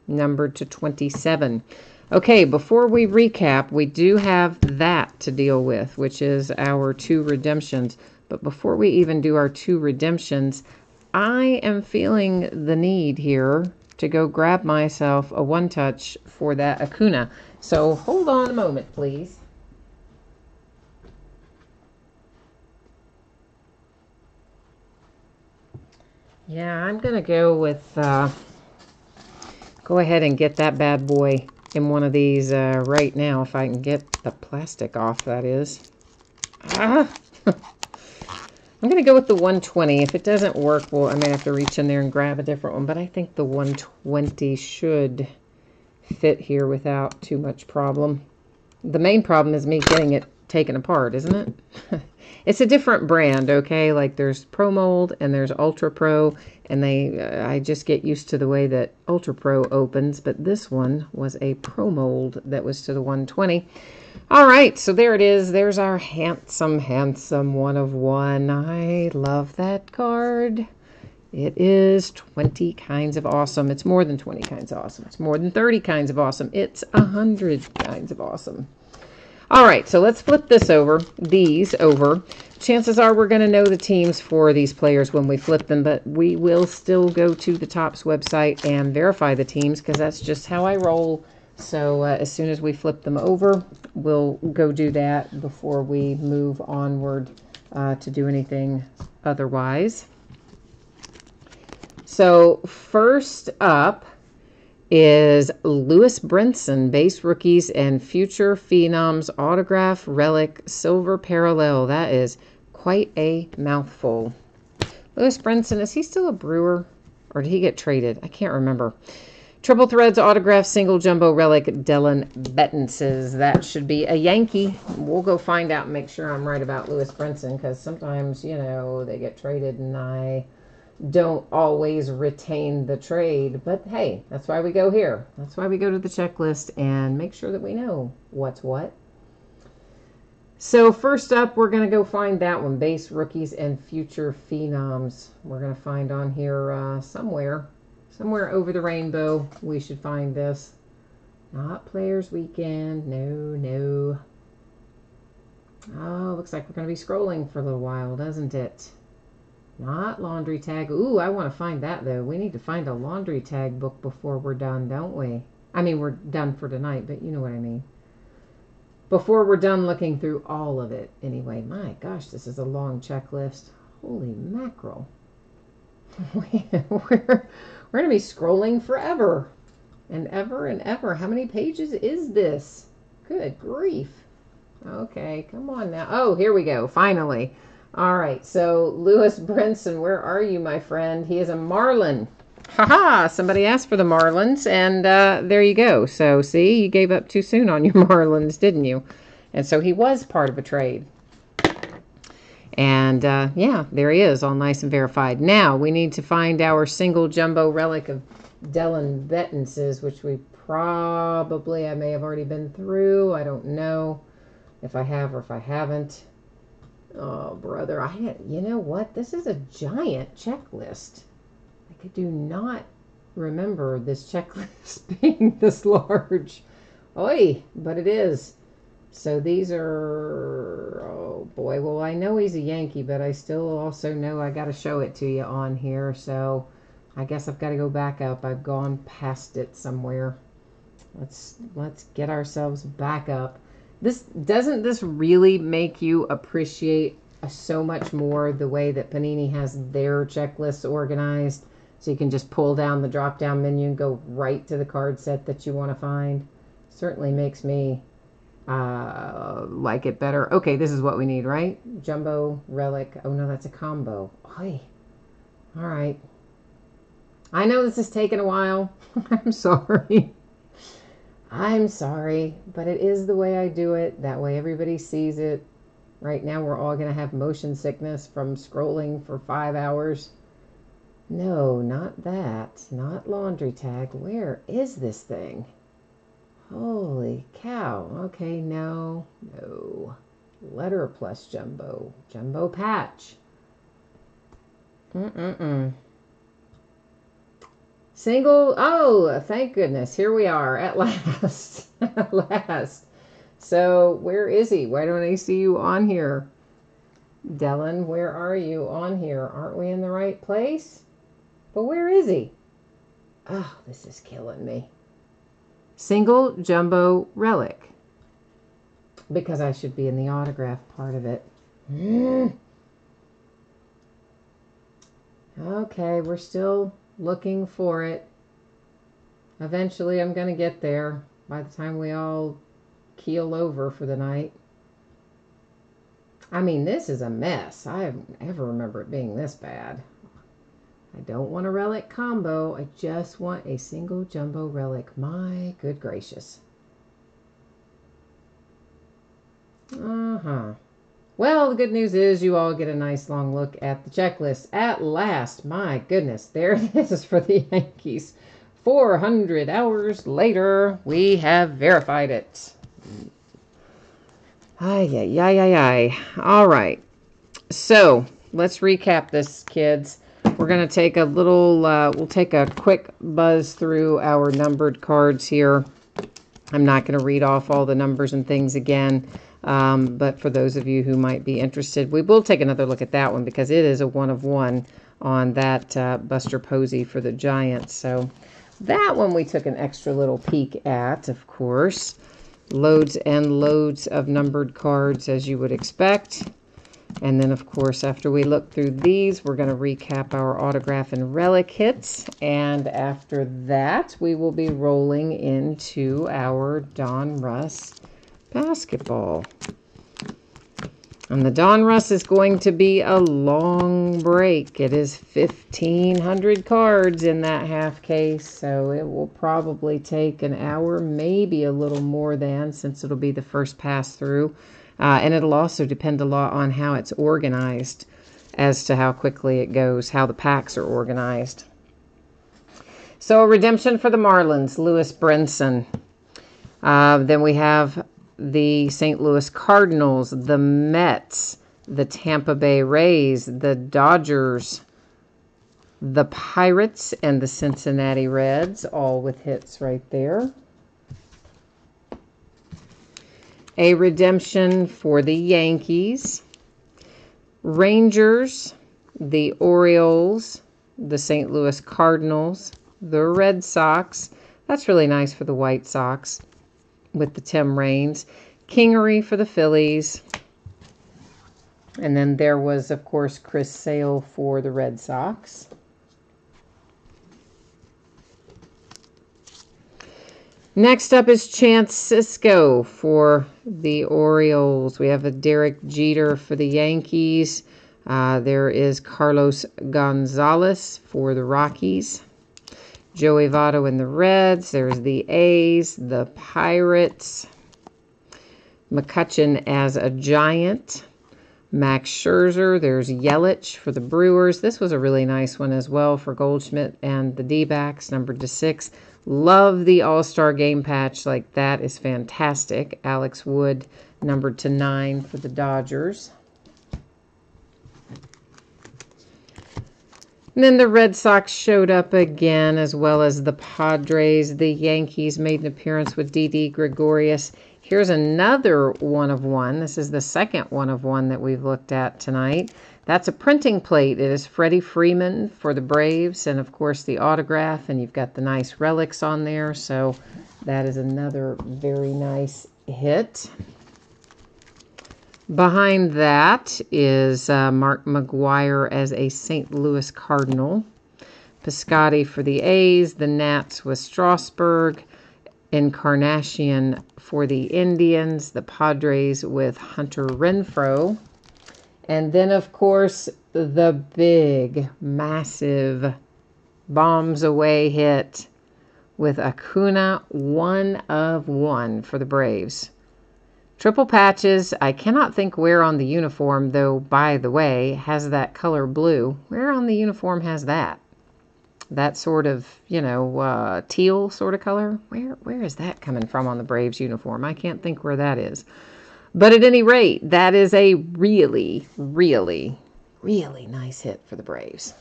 Speaker 1: numbered to 27. Okay, before we recap, we do have that to deal with, which is our 2 redemptions. But before we even do our 2 redemptions, I am feeling the need here to go grab myself a one-touch for that Acuna. So hold on a moment, please. Yeah, I'm going to go with, go ahead and get that bad boy in one of these right now, if I can get the plastic off, that is. Ah! I'm going to go with the 120. If it doesn't work, well, I may have to reach in there and grab a different one, but I think the 120 should fit here without too much problem. The main problem is me getting it taken apart, isn't it? It's a different brand, okay? Like there's Pro Mold and there's Ultra Pro, and I just get used to the way that Ultra Pro opens, but this one was a Pro Mold that was to the 120. All right, so there it is. There's our handsome, handsome 1 of 1. I love that card. It is 20 kinds of awesome. It's more than 20 kinds of awesome. It's more than 30 kinds of awesome. It's 100 kinds of awesome. All right, so let's flip these over. Chances are we're going to know the teams for these players when we flip them, but we will still go to the Topps website and verify the teams because that's just how I roll. So as soon as we flip them over, we'll go do that before we move onward to do anything otherwise. So first up is Lewis Brinson, base rookies and future phenoms autograph relic silver parallel. That is quite a mouthful. Lewis Brinson, is he still a Brewer or did he get traded? I can't remember. Triple Threads autograph single jumbo relic Dylan Bettenses. That should be a Yankee. We'll go find out and make sure I'm right about Lewis Brinson because sometimes, you know, they get traded and I don't always retain the trade, but hey, that's why we go here. That's why we go to the checklist and make sure that we know what's what. So first up, we're going to go find that one, base rookies and future phenoms. We're going to find on here somewhere over the rainbow. We should find this. Not Players Weekend. No. Oh, looks like we're going to be scrolling for a little while, doesn't it? Not laundry tag. Ooh, I want to find that, though. We need to find a laundry tag book before we're done, don't we? I mean, we're done for tonight, but you know what I mean. Before we're done looking through all of it. Anyway, my gosh, this is a long checklist. Holy mackerel. We're going to be scrolling forever. And ever and ever. How many pages is this? Good grief. Okay, come on now. Oh, here we go. Finally. All right, so Lewis Brinson, where are you, my friend? He is a Marlin. Haha, somebody asked for the Marlins, and there you go. So, see, you gave up too soon on your Marlins, didn't you? And so he was part of a trade. And, yeah, there he is, all nice and verified. Now, we need to find our single jumbo relic of Dylan Bettenses, which we probably, I may have already been through. I don't know if I have or if I haven't. Oh, brother, you know what? This is a giant checklist. I do not remember this checklist being this large. Oy, but it is. So these are, oh boy, well, I know he's a Yankee, but I still also know I got to show it to you on here. So I guess I've got to go back up. I've gone past it somewhere. Let's get ourselves back up. Doesn't this really make you appreciate so much more the way that Panini has their checklists organized? So you can just pull down the drop-down menu and go right to the card set that you want to find. Certainly makes me like it better. Okay, this is what we need, right? Jumbo, relic. Oh, no, that's a combo. Oy. All right. I know this is taking a while. I'm sorry. I'm sorry, but it is the way I do it. That way everybody sees it. Right now we're all going to have motion sickness from scrolling for 5 hours. No, not that. Not laundry tag. Where is this thing? Holy cow. Okay, no. Letter plus jumbo. Jumbo patch. Single. Oh, thank goodness. Here we are at last. At last. So where is he? Why don't I see you on here? Dylan, where are you on here? Aren't we in the right place? But where is he? Oh, this is killing me. Single jumbo relic. Because I should be in the autograph part of it. Okay, we're still looking for it. Eventually I'm going to get there by the time we all keel over for the night. I mean, this is a mess. I don't ever remember it being this bad. I don't want a relic combo. I just want a single jumbo relic. My good gracious. Well, the good news is you all get a nice long look at the checklist. At last, my goodness, there it is for the Yankees. 400 hours later, we have verified it. Ay. All right. So, let's recap this, kids. We're going to take a little, we'll take a quick buzz through our numbered cards here. I'm not going to read off all the numbers and things again, but for those of you who might be interested, we will take another look at that one because it is a 1 of 1 on that Buster Posey for the Giants. So that one we took an extra little peek at, of course. Loads and loads of numbered cards, as you would expect. And then, of course, after we look through these, we're going to recap our autograph and relic hits. And after that, we will be rolling into our Donruss basketball. And the Donruss is going to be a long break. It is 1,500 cards in that half case, so it will probably take an hour, maybe a little more than, since it'll be the first pass through. And it'll also depend a lot on how it's organized as to how quickly it goes, how the packs are organized. So a redemption for the Marlins, Lewis Brinson. Then we have the St. Louis Cardinals, the Mets, the Tampa Bay Rays, the Dodgers, the Pirates, and the Cincinnati Reds, all with hits right there. A redemption for the Yankees, Rangers, the Orioles, the St. Louis Cardinals, the Red Sox. That's really nice for the White Sox with the Tim Raines. Kingery for the Phillies. And then there was, of course, Chris Sale for the Red Sox. Next up is Chance Sisco for the Orioles. We have a Derek Jeter for the Yankees. There is Carlos Gonzalez for the Rockies. Joey Votto in the Reds. There's the A's, the Pirates. McCutchen as a Giant. Max Scherzer. There's Yelich for the Brewers. This was a really nice one as well for Goldschmidt and the D-backs, numbered to 6. Love the All-Star Game patch. Like, that is fantastic. Alex Wood, numbered to 9 for the Dodgers. And then the Red Sox showed up again, as well as the Padres. The Yankees made an appearance with Didi Gregorius. Here's another 1 of 1. This is the second 1 of 1 that we've looked at tonight. That's a printing plate. It is Freddie Freeman for the Braves, and of course the autograph, and you've got the nice relics on there, so that is another very nice hit. Behind that is Mark McGwire as a St. Louis Cardinal. Piscotty for the A's, the Nats with Strasburg, Encarnacion for the Indians, the Padres with Hunter Renfroe. And then, of course, the big, massive bombs away hit with Acuna, 1 of 1 for the Braves. Triple patches. I cannot think where on the uniform, though, by the way, has that color blue. Where on the uniform has that? That sort of, you know, teal sort of color. Where is that coming from on the Braves uniform? I can't think where that is. But at any rate, that is a really, really, really nice hit for the Braves.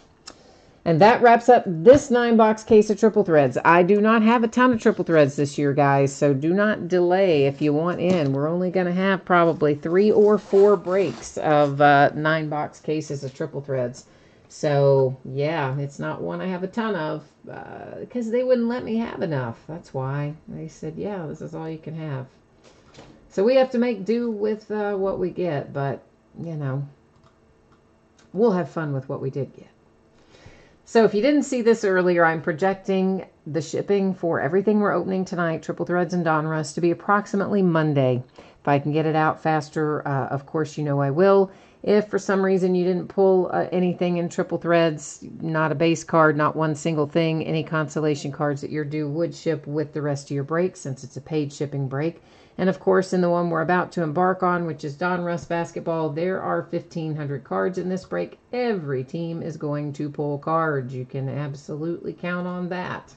Speaker 1: And that wraps up this 9-box case of triple threads. I do not have a ton of triple threads this year, guys, so do not delay if you want in. We're only going to have probably 3 or 4 breaks of 9-box cases of triple threads. So, yeah, it's not one I have a ton of because they wouldn't let me have enough. That's why. They said, yeah, this is all you can have. So we have to make do with what we get, but, you know, we'll have fun with what we did get. So if you didn't see this earlier, I'm projecting the shipping for everything we're opening tonight, Triple Threads and Donruss, to be approximately Monday. If I can get it out faster, of course, you know I will. If for some reason you didn't pull anything in Triple Threads, not a base card, not one single thing, any consolation cards that you're due would ship with the rest of your break since it's a paid shipping break. And of course, in the one we're about to embark on, which is Donruss Basketball, there are 1,500 cards in this break. Every team is going to pull cards. You can absolutely count on that.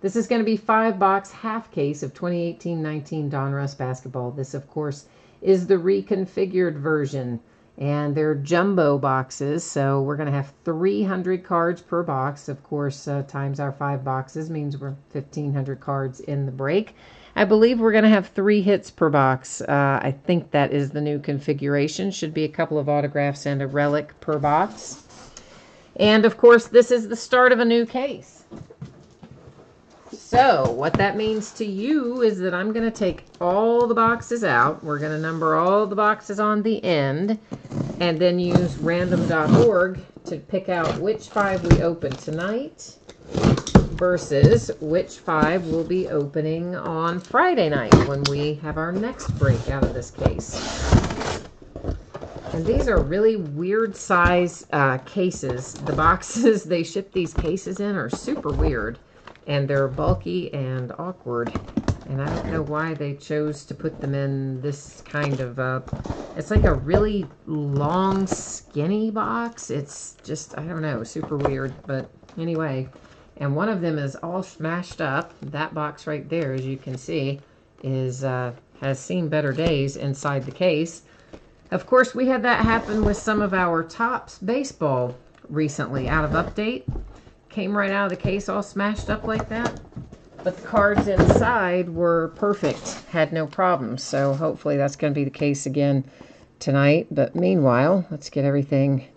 Speaker 1: This is going to be 5-box half case of 2018-19 Donruss Basketball. This, of course, is the reconfigured version. And they're jumbo boxes, so we're going to have 300 cards per box. Of course, times our 5 boxes means we're 1,500 cards in the break. I believe we're going to have 3 hits per box. I think that is the new configuration. Should be a couple of autographs and a relic per box. And, of course, this is the start of a new case. So, what that means to you is that I'm going to take all the boxes out. We're going to number all the boxes on the end and then use random.org to pick out which 5 we open tonight versus which 5 we'll be opening on Friday night when we have our next break out of this case. And these are really weird size cases. The boxes they ship these cases in are super weird. And they're bulky and awkward. And I don't know why they chose to put them in this kind of, it's like a really long, skinny box. It's just, I don't know, super weird. But anyway, and one of them is all smashed up. That box right there, as you can see, is has seen better days inside the case. Of course, we had that happen with some of our Topps baseball recently out of update. Came right out of the case all smashed up like that, but the cards inside were perfect, had no problems. So hopefully that's going to be the case again tonight. But meanwhile, let's get everything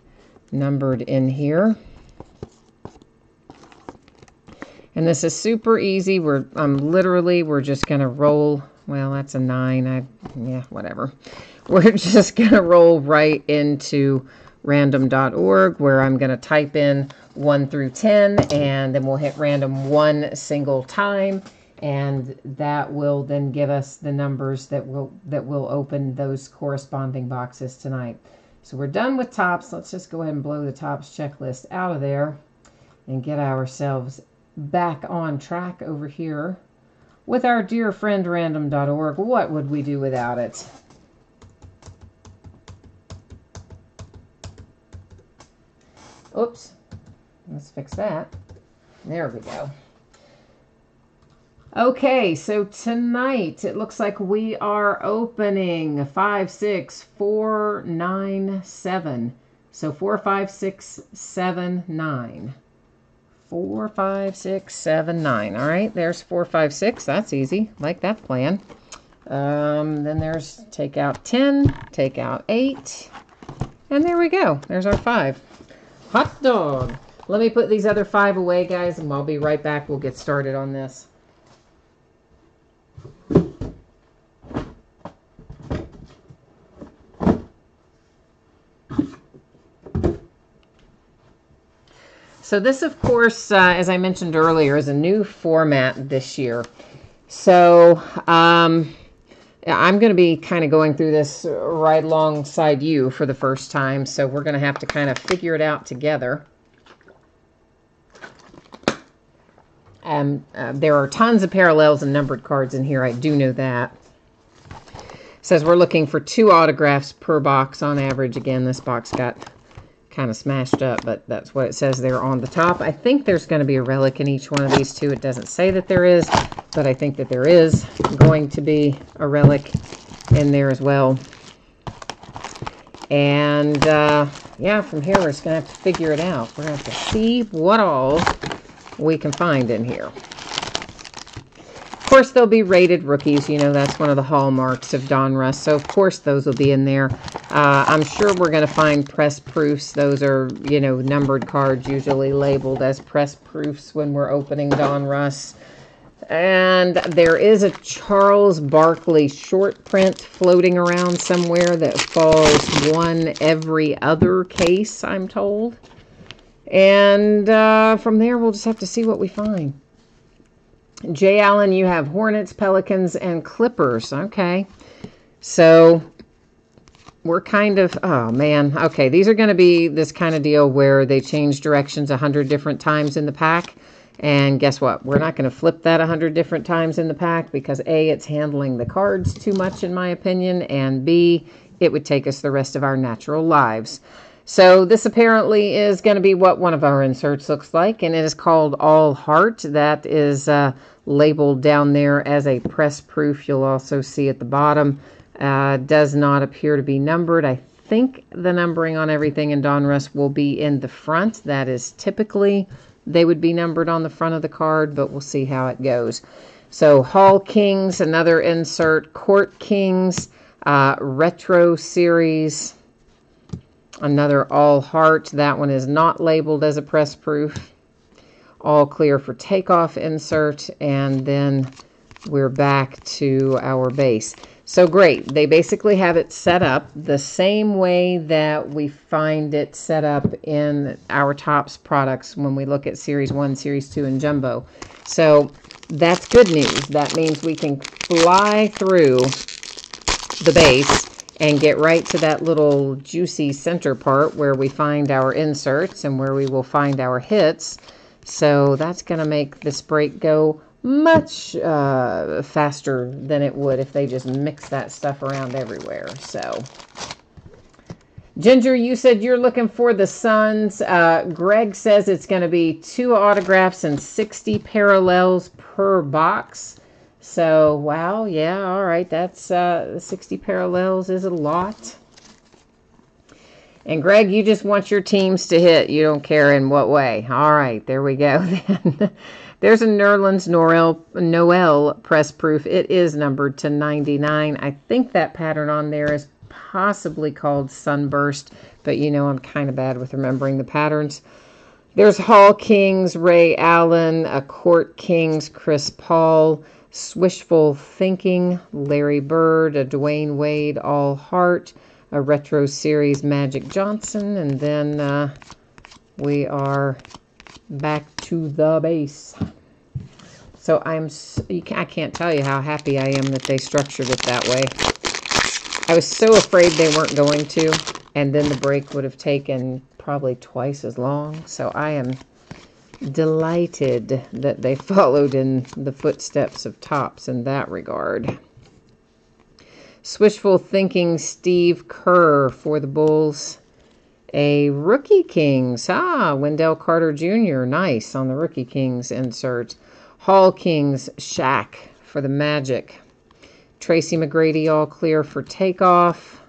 Speaker 1: numbered in here. And this is super easy. We're just going to roll. Well, that's a 9. Yeah, whatever. We're just going to roll right into random.org, where I'm going to type in 1 through 10, and then we'll hit random 1 single time, and that will then give us the numbers that will open those corresponding boxes tonight. So we're done with Topps. Let's just go ahead and blow the Topps checklist out of there and get ourselves back on track over here with our dear friend random.org. What would we do without it? Oops. Let's fix that. There we go. Okay, so tonight it looks like we are opening 5, 6, 4, 9, 7. So 4, 5, 6, 7, 9. 4, 5, 6, 7, 9. All right, there's 4, 5, 6. That's easy. Like that plan. Then there's take out 10, take out 8. And there we go. There's our 5. Hot dog. Let me put these other 5 away, guys, and I'll be right back. We'll get started on this. So this, of course, as I mentioned earlier, is a new format this year. So I'm going to be kind of going through this right alongside you for the first time. So we're going to have to kind of figure it out together. There are tons of parallels and numbered cards in here. I do know that. says we're looking for 2 autographs per box on average. Again, this box got kind of smashed up, but that's what it says there on the top. I think there's going to be a relic in each one of these 2. It doesn't say that there is, but I think that there is going to be a relic in there as well. And yeah, from here we're just going to have to figure it out. We're going to have to see what all we can find in here. Of course, they'll be rated rookies. You know, that's one of the hallmarks of Donruss. So, of course, those will be in there. I'm sure we're going to find press proofs. Those are, you know, numbered cards usually labeled as press proofs when we're opening Donruss. And there is a Charles Barkley short print floating around somewhere that falls one every other case, I'm told. And from there, we'll just have to see what we find. Jay Allen, you have Hornets, Pelicans, and Clippers. Okay. So we're kind of, oh man. Okay, these are going to be this kind of deal where they change directions 100 different times in the pack. And guess what? We're not going to flip that 100 different times in the pack because A, it's handling the cards too much in my opinion, and B, it would take us the rest of our natural lives. So this apparently is going to be what one of our inserts looks like, and it is called All Heart. That is labeled down there as a press proof. You'll also see at the bottom. Does not appear to be numbered. I think the numbering on everything in Donruss will be in the front. That is typically, they would be numbered on the front of the card, but we'll see how it goes. So Hall Kings, another insert. Court Kings, Retro Series, another All Heart. That one is not labeled as a press proof. All Clear for Takeoff insert. And then we're back to our base. So great. They basically have it set up the same way that we find it set up in our Topps products when we look at Series 1, Series 2, and Jumbo. So that's good news. That means we can fly through the base and get right to that little juicy center part where we find our inserts and where we will find our hits. So that's going to make this break go much faster than it would if they just mix that stuff around everywhere. So, Ginger, you said you're looking for the Suns. Greg says it's going to be 2 autographs and 60 parallels per box. So, wow, yeah, all right, that's 60 parallels is a lot. And Greg, you just want your teams to hit. You don't care in what way. All right, there we go then. There's a Nerlens Noel press proof. It is numbered to 99. I think that pattern on there is possibly called Sunburst, but you know I'm kind of bad with remembering the patterns. There's Hall Kings, Ray Allen, a Court Kings, Chris Paul, Swishful Thinking, Larry Bird, a Dwayne Wade, All Heart, a Retro Series Magic Johnson, and then we are back to the base. So I can't tell you how happy I am that they structured it that way. I was so afraid they weren't going to, and then the break would have taken probably twice as long. So I am delighted that they followed in the footsteps of Topps in that regard. Swishful Thinking, Steve Kerr for the Bulls. A Rookie Kings. Wendell Carter Jr. Nice on the Rookie Kings insert. Hall Kings, Shaq for the Magic. Tracy McGrady, All Clear for Takeoff.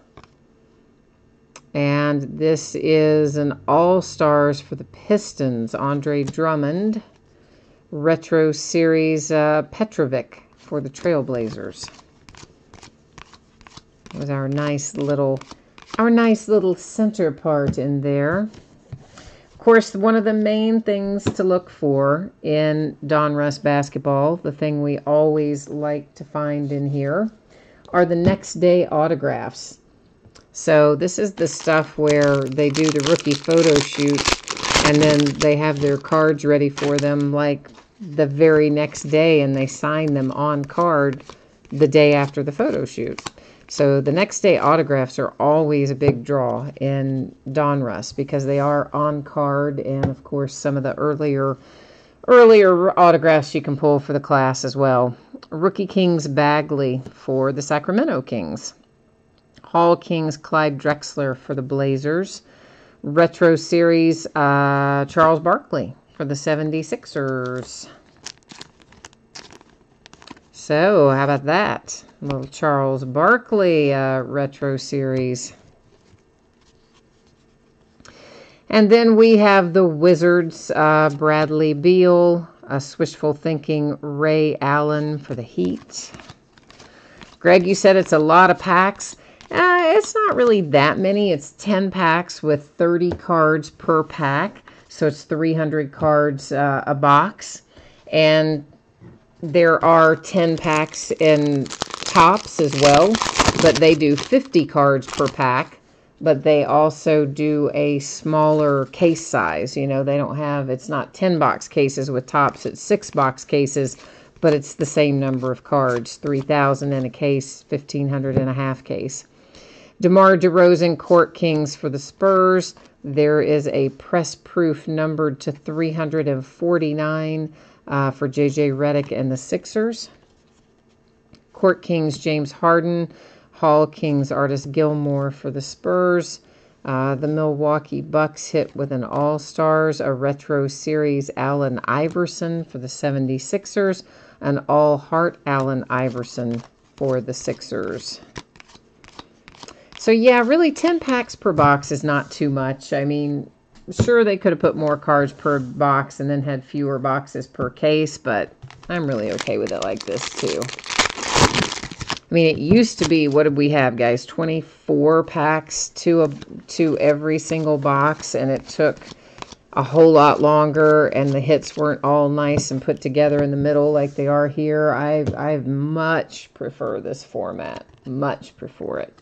Speaker 1: And this is an All-Stars for the Pistons. Andre Drummond. Retro Series Petrovic for the Trailblazers. With our nice little center part in there. Of course, one of the main things to look for in Donruss basketball, the thing we always like to find in here, are the next day autographs. So this is the stuff where they do the rookie photo shoot and then they have their cards ready for them like the very next day and they sign them on card the day after the photo shoot. So the next day autographs are always a big draw in Donruss because they are on card, and of course some of the earlier autographs you can pull for the class as well. Rookie Kings Bagley for the Sacramento Kings. Hall Kings, Clyde Drexler for the Blazers. Retro Series, Charles Barkley for the 76ers. So, how about that? A little Charles Barkley Retro Series. And then we have the Wizards, Bradley Beal, Wishful Thinking, Ray Allen for the Heat. Greg, you said it's a lot of packs. It's not really that many. It's 10 packs with 30 cards per pack. So it's 300 cards a box. And there are 10 packs in Topps as well. But they do 50 cards per pack. But they also do a smaller case size. You know, they don't have, it's not 10 box cases with Topps, it's 6 box cases, but it's the same number of cards, 3,000 in a case, 1,500 in a half case. DeMar DeRozan, Court Kings for the Spurs. There is a press proof numbered to 349 for J.J. Redick and the Sixers. Court Kings, James Harden. Hall Kings, Artis Gilmore for the Spurs. The Milwaukee Bucks hit with an All-Stars, a Retro Series Allen Iverson for the 76ers, an All-Heart Allen Iverson for the Sixers. So yeah, really 10 packs per box is not too much. I mean, sure they could have put more cards per box and then had fewer boxes per case, but I'm really okay with it like this too. I mean, it used to be, what did we have, guys? 24 packs to every single box, and it took a whole lot longer, and the hits weren't all nice and put together in the middle like they are here. I much prefer this format. Much prefer it.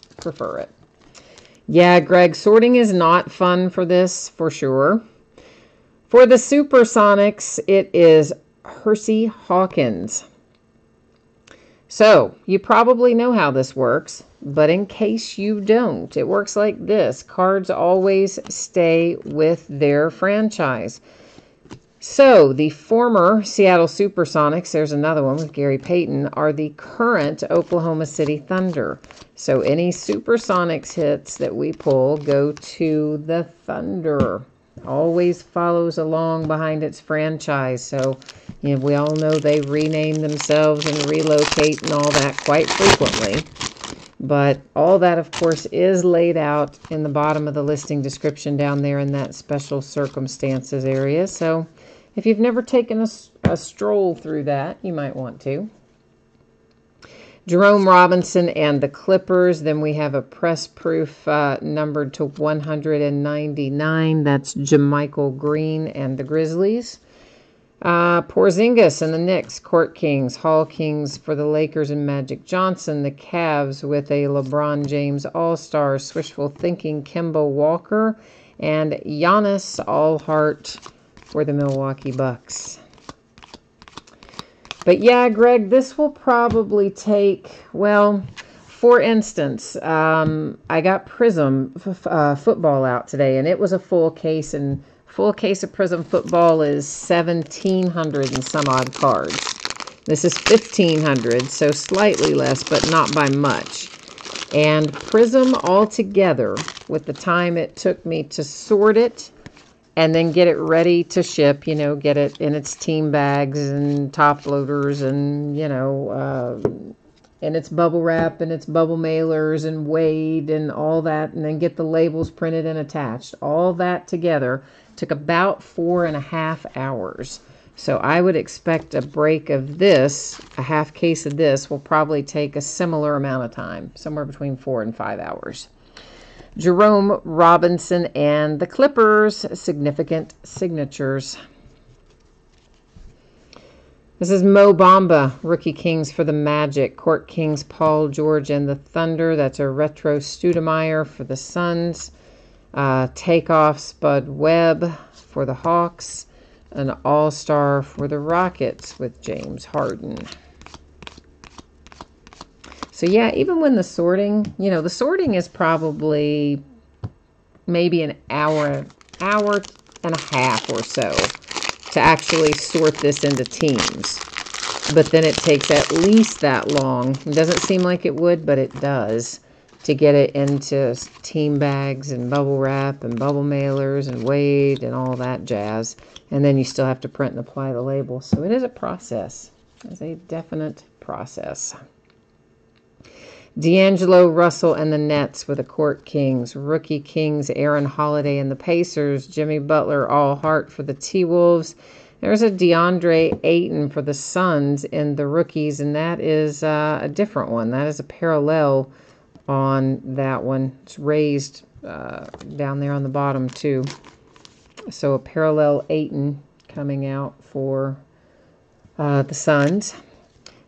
Speaker 1: Yeah, Greg, sorting is not fun for this, for sure. For the Supersonics, it is Hersey Hawkins. So, you probably know how this works, but in case you don't, it works like this. Cards always stay with their franchise. So, the former Seattle Supersonics, there's another one with Gary Payton, are the current Oklahoma City Thunder. So, any Supersonics hits that we pull go to the Thunder. Always follows along behind its franchise. So, you know, we all know they rename themselves and relocate and all that quite frequently. But all that, of course, is laid out in the bottom of the listing description down there in that special circumstances area. So if you've never taken a stroll through that, you might want to. Jerome Robinson and the Clippers. Then we have a press proof numbered to 199. That's JaMychal Green and the Grizzlies. Porzingis and the Knicks. Court Kings. Hall Kings for the Lakers and Magic Johnson. The Cavs with a LeBron James All-Star. Wishful Thinking, Kemba Walker. And Giannis All-Heart for the Milwaukee Bucks. But yeah, Greg, this will probably take, well, for instance, I got Prism football out today, and it was a full case, and full case of Prism football is 1,700 and some odd cards. This is 1,500, so slightly less, but not by much. And Prism altogether, with the time it took me to sort it, and then get it ready to ship, you know, get it in its team bags and top loaders and, you know, and its bubble wrap and its bubble mailers and weighed and all that, and then get the labels printed and attached. All that together took about 4.5 hours. So I would expect a break of this, a half case of this, will probably take a similar amount of time, somewhere between 4 and 5 hours. Jerome Robinson and the Clippers, significant signatures. This is Mo Bamba, Rookie Kings for the Magic. Court Kings, Paul George and the Thunder. That's a retro Stoudemire for the Suns. Takeoff Spud Webb for the Hawks. An All-Star for the Rockets with James Harden. So yeah, even when the sorting, you know, the sorting is probably maybe an hour and a half or so to actually sort this into teams. But then it takes at least that long. It doesn't seem like it would, but it does, to get it into team bags and bubble wrap and bubble mailers and weighed and all that jazz. And then you still have to print and apply the label. So it is a process. It's a definite process. D'Angelo Russell and the Nets with the Court Kings. Rookie Kings, Aaron Holiday and the Pacers. Jimmy Butler, all heart for the T-Wolves. There's a DeAndre Ayton for the Suns in the rookies, and that is a different one. That is a parallel on that one. It's raised down there on the bottom too. So a parallel Ayton coming out for the Suns.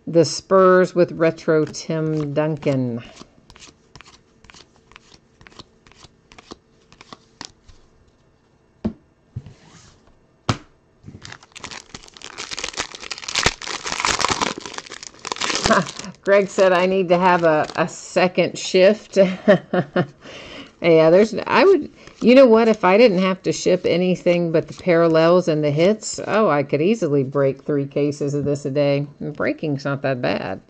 Speaker 1: The Spurs with retro Tim Duncan. Greg said I need to have a second shift. Yeah, you know what, if I didn't have to ship anything but the parallels and the hits, I could easily break 3 cases of this a day. And breaking's not that bad.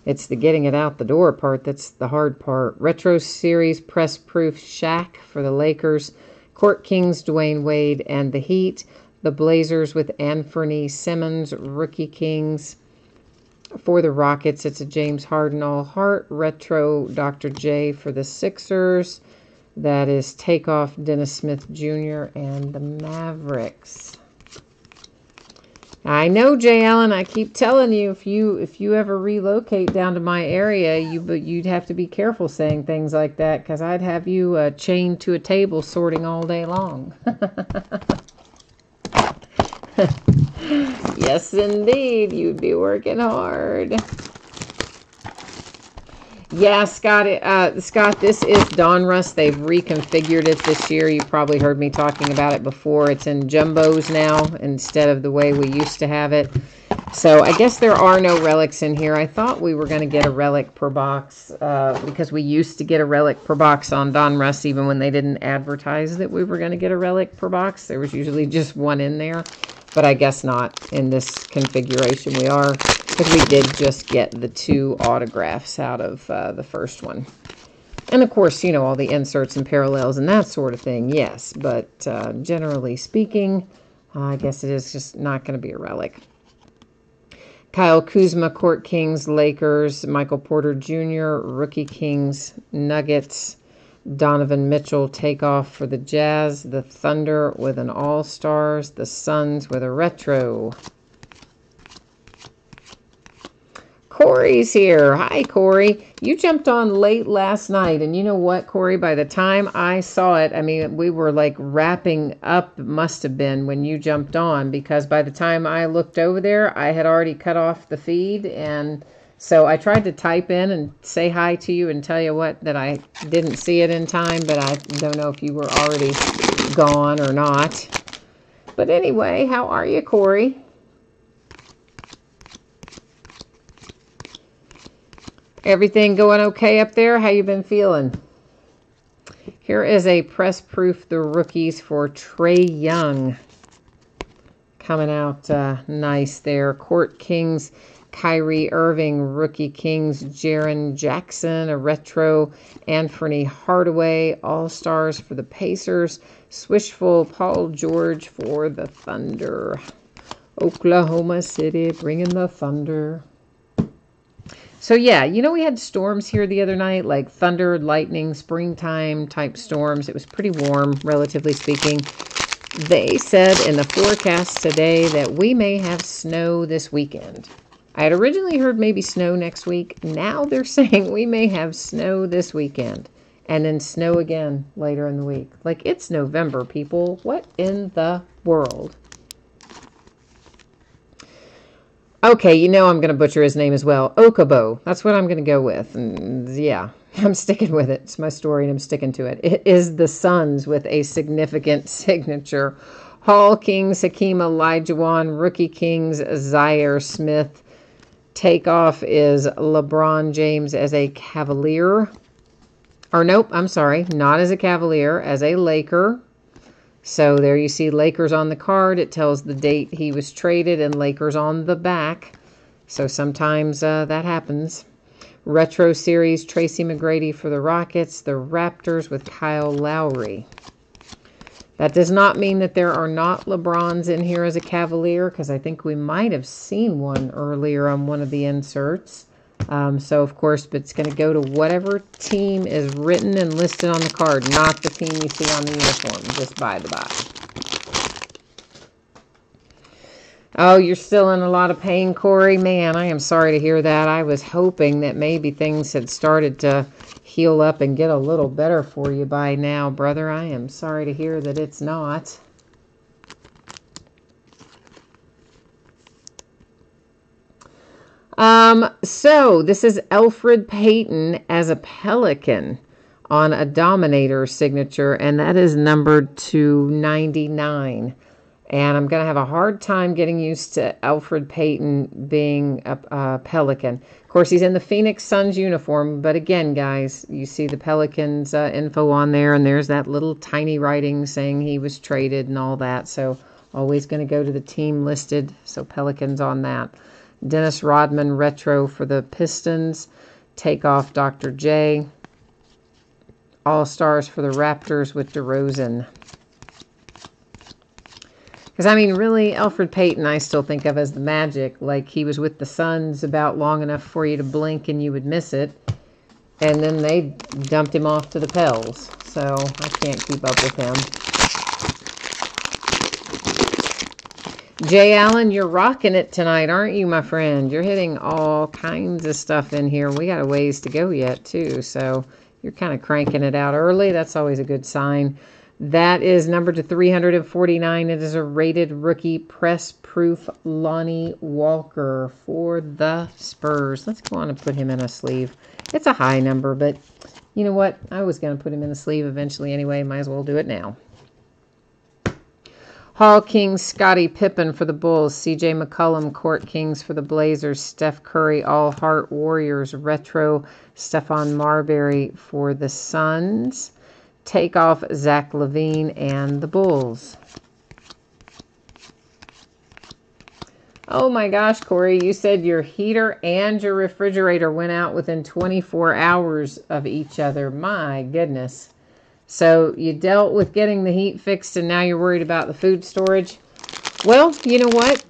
Speaker 1: It's the getting it out the door part that's the hard part. Retro Series Press Proof Shaq for the Lakers. Court Kings, Dwayne Wade and the Heat. The Blazers with Anthony Simmons. Rookie Kings. For the Rockets, it's a James Harden all heart. Retro Dr. J for the Sixers. That is Takeoff Dennis Smith Jr. and the Mavericks. I know, Jay Allen, I keep telling you, if you ever relocate down to my area, you'd have to be careful saying things like that, because I'd have you chained to a table sorting all day long. Yes, indeed. You'd be working hard. Yeah, Scott, this is Donruss. They've reconfigured it this year. You probably heard me talking about it before. It's in jumbos now instead of the way we used to have it. So I guess there are no relics in here. I thought we were going to get a relic per box because we used to get a relic per box on Donruss even when they didn't advertise that we were going to get a relic per box. There was usually just one in there. But I guess not in this configuration. We are, because we did just get the 2 autographs out of the first one. And of course, you know, all the inserts and parallels and that sort of thing, yes. But generally speaking, I guess it is just not going to be a relic. Kyle Kuzma, Court Kings, Lakers. Michael Porter Jr., Rookie Kings, Nuggets. Donovan Mitchell, Takeoff for the Jazz. The Thunder with an All-Stars. The Suns with a retro. Corey's here. Hi, Corey. You jumped on late last night, and you know what, Corey? By the time I saw it, I mean, we were like wrapping up, must have been, when you jumped on, because by the time I looked over there, I had already cut off the feed, and so I tried to type in and say hi to you and tell you what, that I didn't see it in time, but I don't know if you were already gone or not. But anyway, how are you, Corey? Everything going okay up there? How you been feeling? Here is a press proof, the rookies for Trae Young. Coming out nice there. Court Kings, Kyrie Irving. Rookie Kings, Jaren Jackson. A retro, Anthony Hardaway. All-Stars for the Pacers. Swishful, Paul George for the Thunder. Oklahoma City bringing the Thunder. So yeah, you know, we had storms here the other night, like thunder, lightning, springtime type storms. It was pretty warm, relatively speaking. They said in the forecast today that we may have snow this weekend. I had originally heard maybe snow next week. Now they're saying we may have snow this weekend and then snow again later in the week. Like, it's November, people. What in the world? Okay, you know I'm going to butcher his name as well. Okabo. That's what I'm going to go with. And yeah, I'm sticking with it. It's my story and I'm sticking to it. It is the Suns with a significant signature. Hall Kings, Hakeem Olajuwon. Rookie Kings, Zaire Smith. Takeoff is LeBron James as a Cavalier. Or nope, I'm sorry. Not as a Cavalier, as a Laker. So there you see Lakers on the card. It tells the date he was traded and Lakers on the back. So sometimes that happens. Retro Series, Tracy McGrady for the Rockets. The Raptors with Kyle Lowry. That does not mean that there are not LeBrons in here as a Cavalier, because I think we might have seen one earlier on one of the inserts. So, of course, but it's going to go to whatever team is written and listed on the card, not the team you see on the uniform, just by the by. Oh, you're still in a lot of pain, Corey. Man, I am sorry to hear that. I was hoping that maybe things had started to heal up and get a little better for you by now, brother. I am sorry to hear that it's not. So this is Elfrid Payton as a Pelican on a Dominator signature, and that is numbered to 99. And I'm going to have a hard time getting used to Elfrid Payton being a Pelican. Of course, he's in the Phoenix Suns uniform. But again, guys, you see the Pelicans info on there. And there's that little tiny writing saying he was traded and all that. So always going to go to the team listed. So Pelicans on that. Dennis Rodman retro for the Pistons. Takeoff Dr. J. All-Stars for the Raptors with DeRozan. Because, I mean, really, Elfrid Payton I still think of as the Magic. Like, he was with the Suns about long enough for you to blink and you would miss it. And then they dumped him off to the Pels. So, I can't keep up with him. Jay Allen, you're rocking it tonight, aren't you, my friend? You're hitting all kinds of stuff in here. We got a ways to go yet, too. So, you're kind of cranking it out early. That's always a good sign. That is numbered to 349. It is a rated rookie press proof Lonnie Walker for the Spurs. Let's go on and put him in a sleeve. It's a high number, but you know what? I was going to put him in a sleeve eventually anyway. Might as well do it now. Hall Kings, Scottie Pippen for the Bulls. CJ McCollum, Court Kings for the Blazers. Steph Curry, All Heart Warriors. Retro, Stephon Marbury for the Suns. Takeoff, Zach LaVine and the Bulls. Oh my gosh, Corey, you said your heater and your refrigerator went out within 24 hours of each other. My goodness. So you dealt with getting the heat fixed and now you're worried about the food storage. Well, you know what?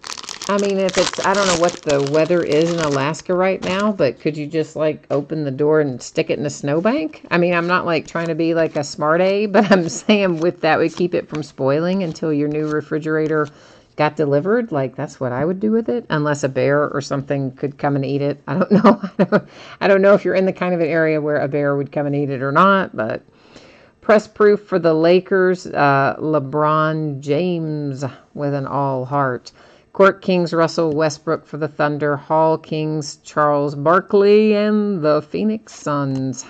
Speaker 1: I mean, if it's, I don't know what the weather is in Alaska right now, but could you just like open the door and stick it in a snowbank? I mean, I'm not like trying to be like a smart A, but I'm saying with that would keep it from spoiling until your new refrigerator got delivered. Like that's what I would do with it, unless a bear or something could come and eat it. I don't know. I don't know if you're in the kind of an area where a bear would come and eat it or not, but press proof for the Lakers, LeBron James with an all heart. Court Kings, Russell Westbrook for the Thunder. Hall Kings, Charles Barkley and the Phoenix Suns.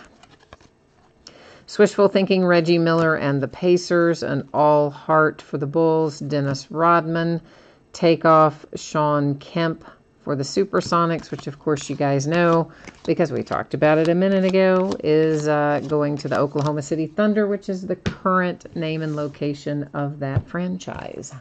Speaker 1: Swishful Thinking, Reggie Miller and the Pacers. An all heart for the Bulls. Dennis Rodman. Takeoff, Sean Kemp for the Supersonics, which of course you guys know, because we talked about it a minute ago, is going to the Oklahoma City Thunder, which is the current name and location of that franchise.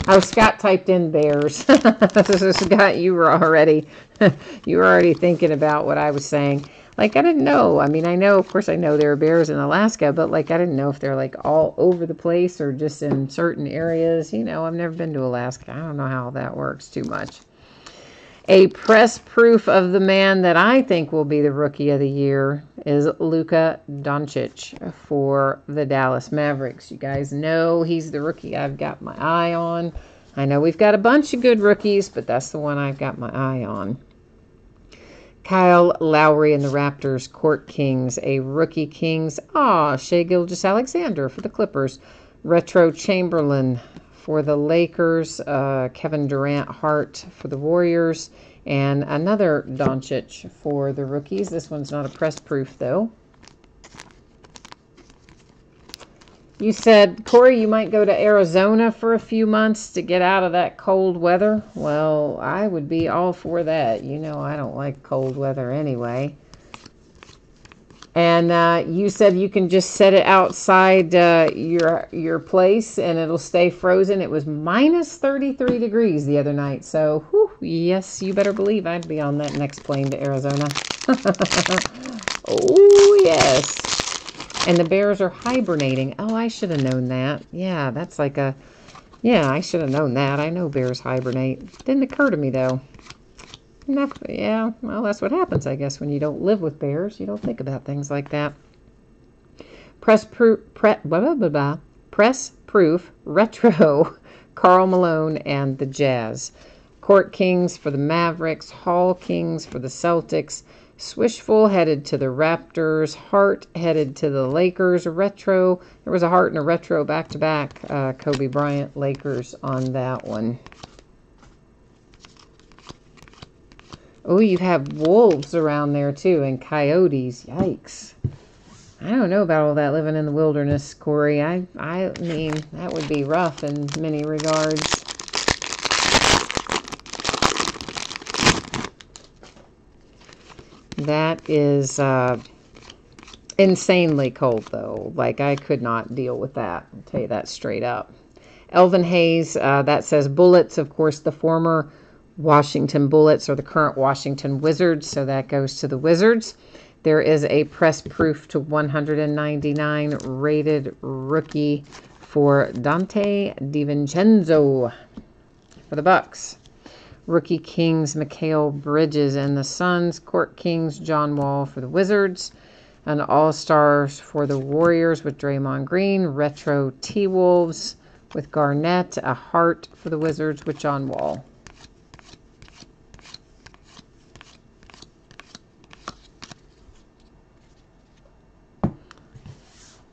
Speaker 1: Oh, Scott typed in Bears. Scott, you were already thinking about what I was saying. Like, I didn't know. I mean, I know, of course, I know there are bears in Alaska, but like, I didn't know if they're like all over the place or just in certain areas. You know, I've never been to Alaska. I don't know how that works too much. A press proof of the man that I think will be the Rookie of the Year is Luka Doncic for the Dallas Mavericks. You guys know he's the rookie I've got my eye on. I know we've got a bunch of good rookies, but that's the one I've got my eye on. Kyle Lowry and the Raptors, Court Kings, a Rookie Kings. Shai Gilgeous-Alexander for the Clippers. Retro Chamberlain for the Lakers, Kevin Durant Hart for the Warriors, and another Doncic for the rookies. This one's not a press proof, though. You said, Corey, you might go to Arizona for a few months to get out of that cold weather. Well, I would be all for that. You know I don't like cold weather anyway. And you said you can just set it outside your place and it'll stay frozen. It was minus 33 degrees the other night. So, whew, yes, you better believe I'd be on that next plane to Arizona. Oh, yes. And the bears are hibernating. Oh, I should have known that. Yeah, that's like a... Yeah, I should have known that. I know bears hibernate. Didn't occur to me, though. Yeah, well, that's what happens, I guess, when you don't live with bears. You don't think about things like that. Press Proof Retro, Karl Malone and the Jazz. Court Kings for the Mavericks. Hall Kings for the Celtics. Swishful headed to the Raptors. Hart headed to the Lakers. Retro. There was a Hart and a Retro back-to-back. Kobe Bryant, Lakers on that one. Oh, you have wolves around there, too, and coyotes. Yikes. I don't know about all that living in the wilderness, Corey. I mean, that would be rough in many regards. That is insanely cold, though. Like, I could not deal with that. I'll tell you that straight up. Elvin Hayes, that says Bullets. Of course, the former Washington Bullets are the current Washington Wizards, so that goes to the Wizards. There is a press proof to 199 rated rookie for Dante DiVincenzo for the Bucks. Rookie Kings, Mikal Bridges and the Suns. Court Kings, John Wall for the Wizards. An All-Stars for the Warriors with Draymond Green. Retro T-Wolves with Garnett. A Heart for the Wizards with John Wall.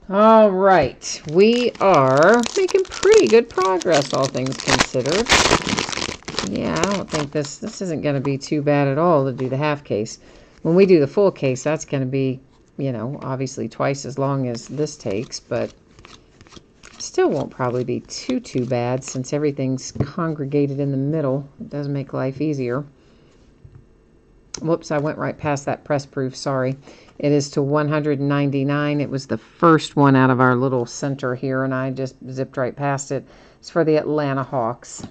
Speaker 1: All right, we are making pretty good progress, all things considered. Yeah, I don't think this isn't going to be too bad at all to do the half case. When we do the full case, that's going to be, you know, obviously twice as long as this takes, but still won't probably be too bad since everything's congregated in the middle. It does make life easier. Whoops, I went right past that press proof, sorry. It is to 199. It was the first one out of our little center here, and I just zipped right past it. It's for the Atlanta Hawks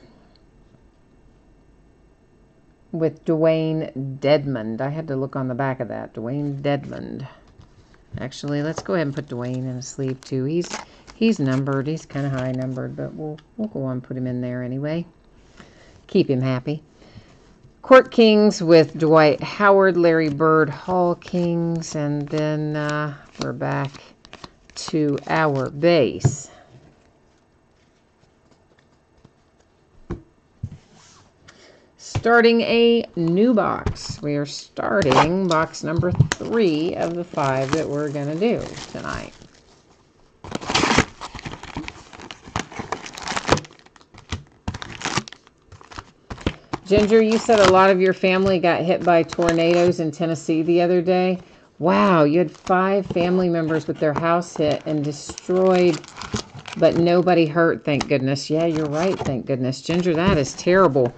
Speaker 1: with Dwayne Dedmon. I had to look on the back of that. Dwayne Dedmon. Actually, let's go ahead and put Dwayne in a sleeve, too. He's numbered. He's kind of high numbered, but we'll go on and put him in there anyway. Keep him happy. Court Kings with Dwight Howard, Larry Bird, Hall Kings, and then we're back to our base. Starting a new box. We are starting box number 3 of the 5 that we're going to do tonight. Ginger, you said a lot of your family got hit by tornadoes in Tennessee the other day. Wow, you had 5 family members with their house hit and destroyed, but nobody hurt, thank goodness. Yeah, you're right, thank goodness. Ginger, that is terrible.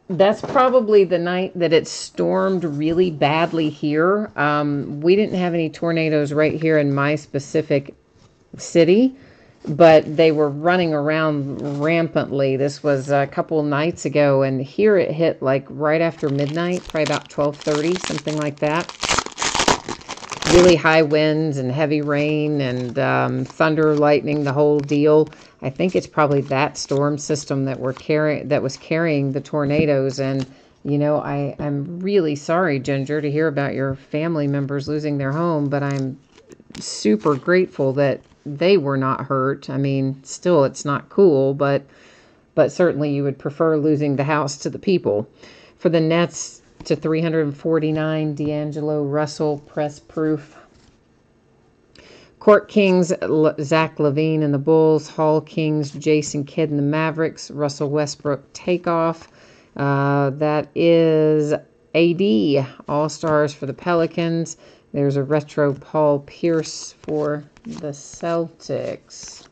Speaker 1: That's probably the night that it stormed really badly here. We didn't have any tornadoes right here in my specific city, but they were running around rampantly. This was a couple nights ago, and here it hit like right after midnight, probably about 12:30, something like that. Really high winds and heavy rain and thunder, lightning, the whole deal. I think it's probably that storm system that was carrying the tornadoes. And you know, I'm really sorry, Ginger, to hear about your family members losing their home, but I'm super grateful that they were not hurt. I mean, still, it's not cool, but certainly you would prefer losing the house to the people. For the Nets, to 349, D'Angelo Russell, press proof. Court Kings, Zach LaVine and the Bulls. Hall Kings, Jason Kidd and the Mavericks. Russell Westbrook, takeoff. That is AD, All-Stars for the Pelicans. There's a retro Paul Pierce for the Celtics.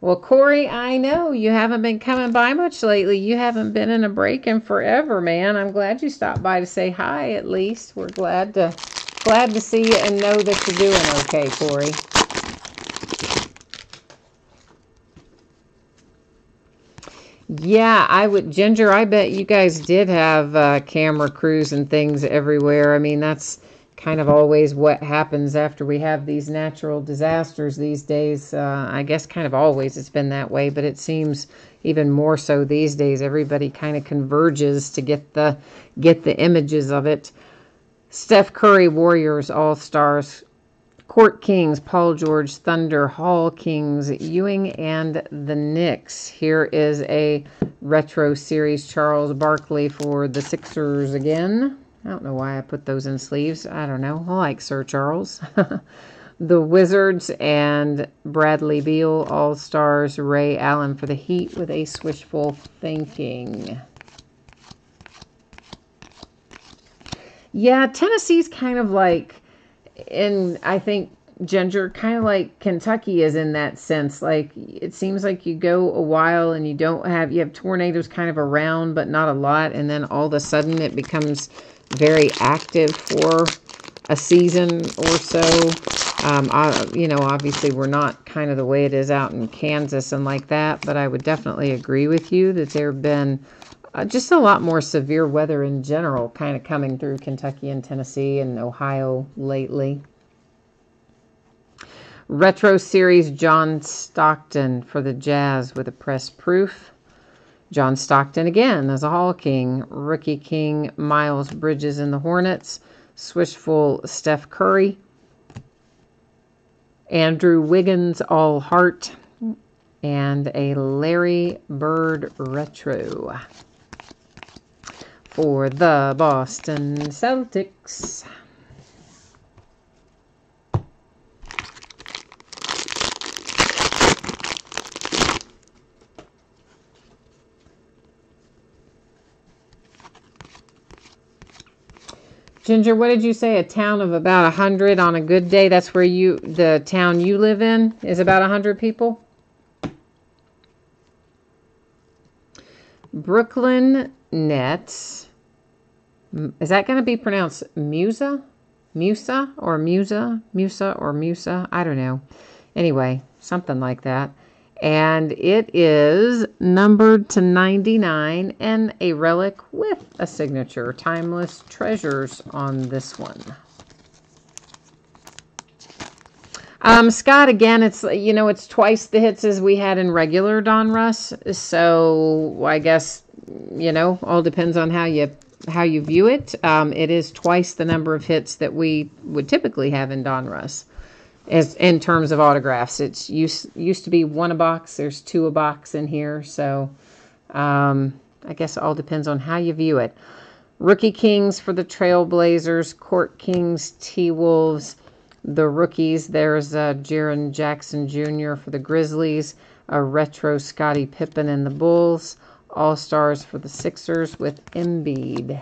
Speaker 1: Well, Corey, I know you haven't been coming by much lately. You haven't been in a break in forever, man. I'm glad you stopped by to say hi. At least we're glad to see you and know that you're doing okay, Corey. Yeah, I would, Ginger. I bet you guys did have camera crews and things everywhere. I mean, that's kind of always what happens after we have these natural disasters these days. I guess kind of always it's been that way, but it seems even more so these days. Everybody kind of converges to get the images of it. Steph Curry, Warriors, All-Stars. Court Kings, Paul George, Thunder, Hall Kings, Ewing, and the Knicks. Here is a retro series, Charles Barkley for the Sixers again. I don't know why I put those in sleeves. I don't know. I like Sir Charles. The Wizards and Bradley Beal, All-Stars, Ray Allen for the Heat with Ace Wishful Thinking. Yeah, Tennessee's kind of like, and I think, Ginger, kind of like Kentucky is in that sense. Like, it seems like you go a while and you have tornadoes kind of around, but not a lot. And then all of a sudden it becomes very active for a season or so. Obviously we're not kind of the way it is out in Kansas and like that, but I would definitely agree with you that there have been just a lot more severe weather in general kind of coming through Kentucky and Tennessee and Ohio lately. Retro Series, John Stockton for the Jazz with a press proof. John Stockton again as a Hall King. Rookie King, Miles Bridges in the Hornets. Swishful, Steph Curry. Andrew Wiggins, All Heart. And a Larry Bird Retro for the Boston Celtics. Ginger, what did you say? A town of about 100 on a good day? That's where the town you live in is about 100 people? Brooklyn Nets. Is that going to be pronounced Musa? Musa or Musa? Musa or Musa? I don't know. Anyway, something like that. And it is numbered to 99 and a relic with a signature. Timeless Treasures on this one. Scott, again, it's twice the hits as we had in regular Donruss. So I guess, all depends on how you view it. It is twice the number of hits that we would typically have in Donruss. As in terms of autographs, it's used to be one a box. There's two a box in here, so I guess it all depends on how you view it. Rookie Kings for the Trailblazers, Court Kings, T-Wolves, the rookies. There's Jaren Jackson Jr. for the Grizzlies, a retro Scottie Pippen and the Bulls, All-Stars for the Sixers with Embiid.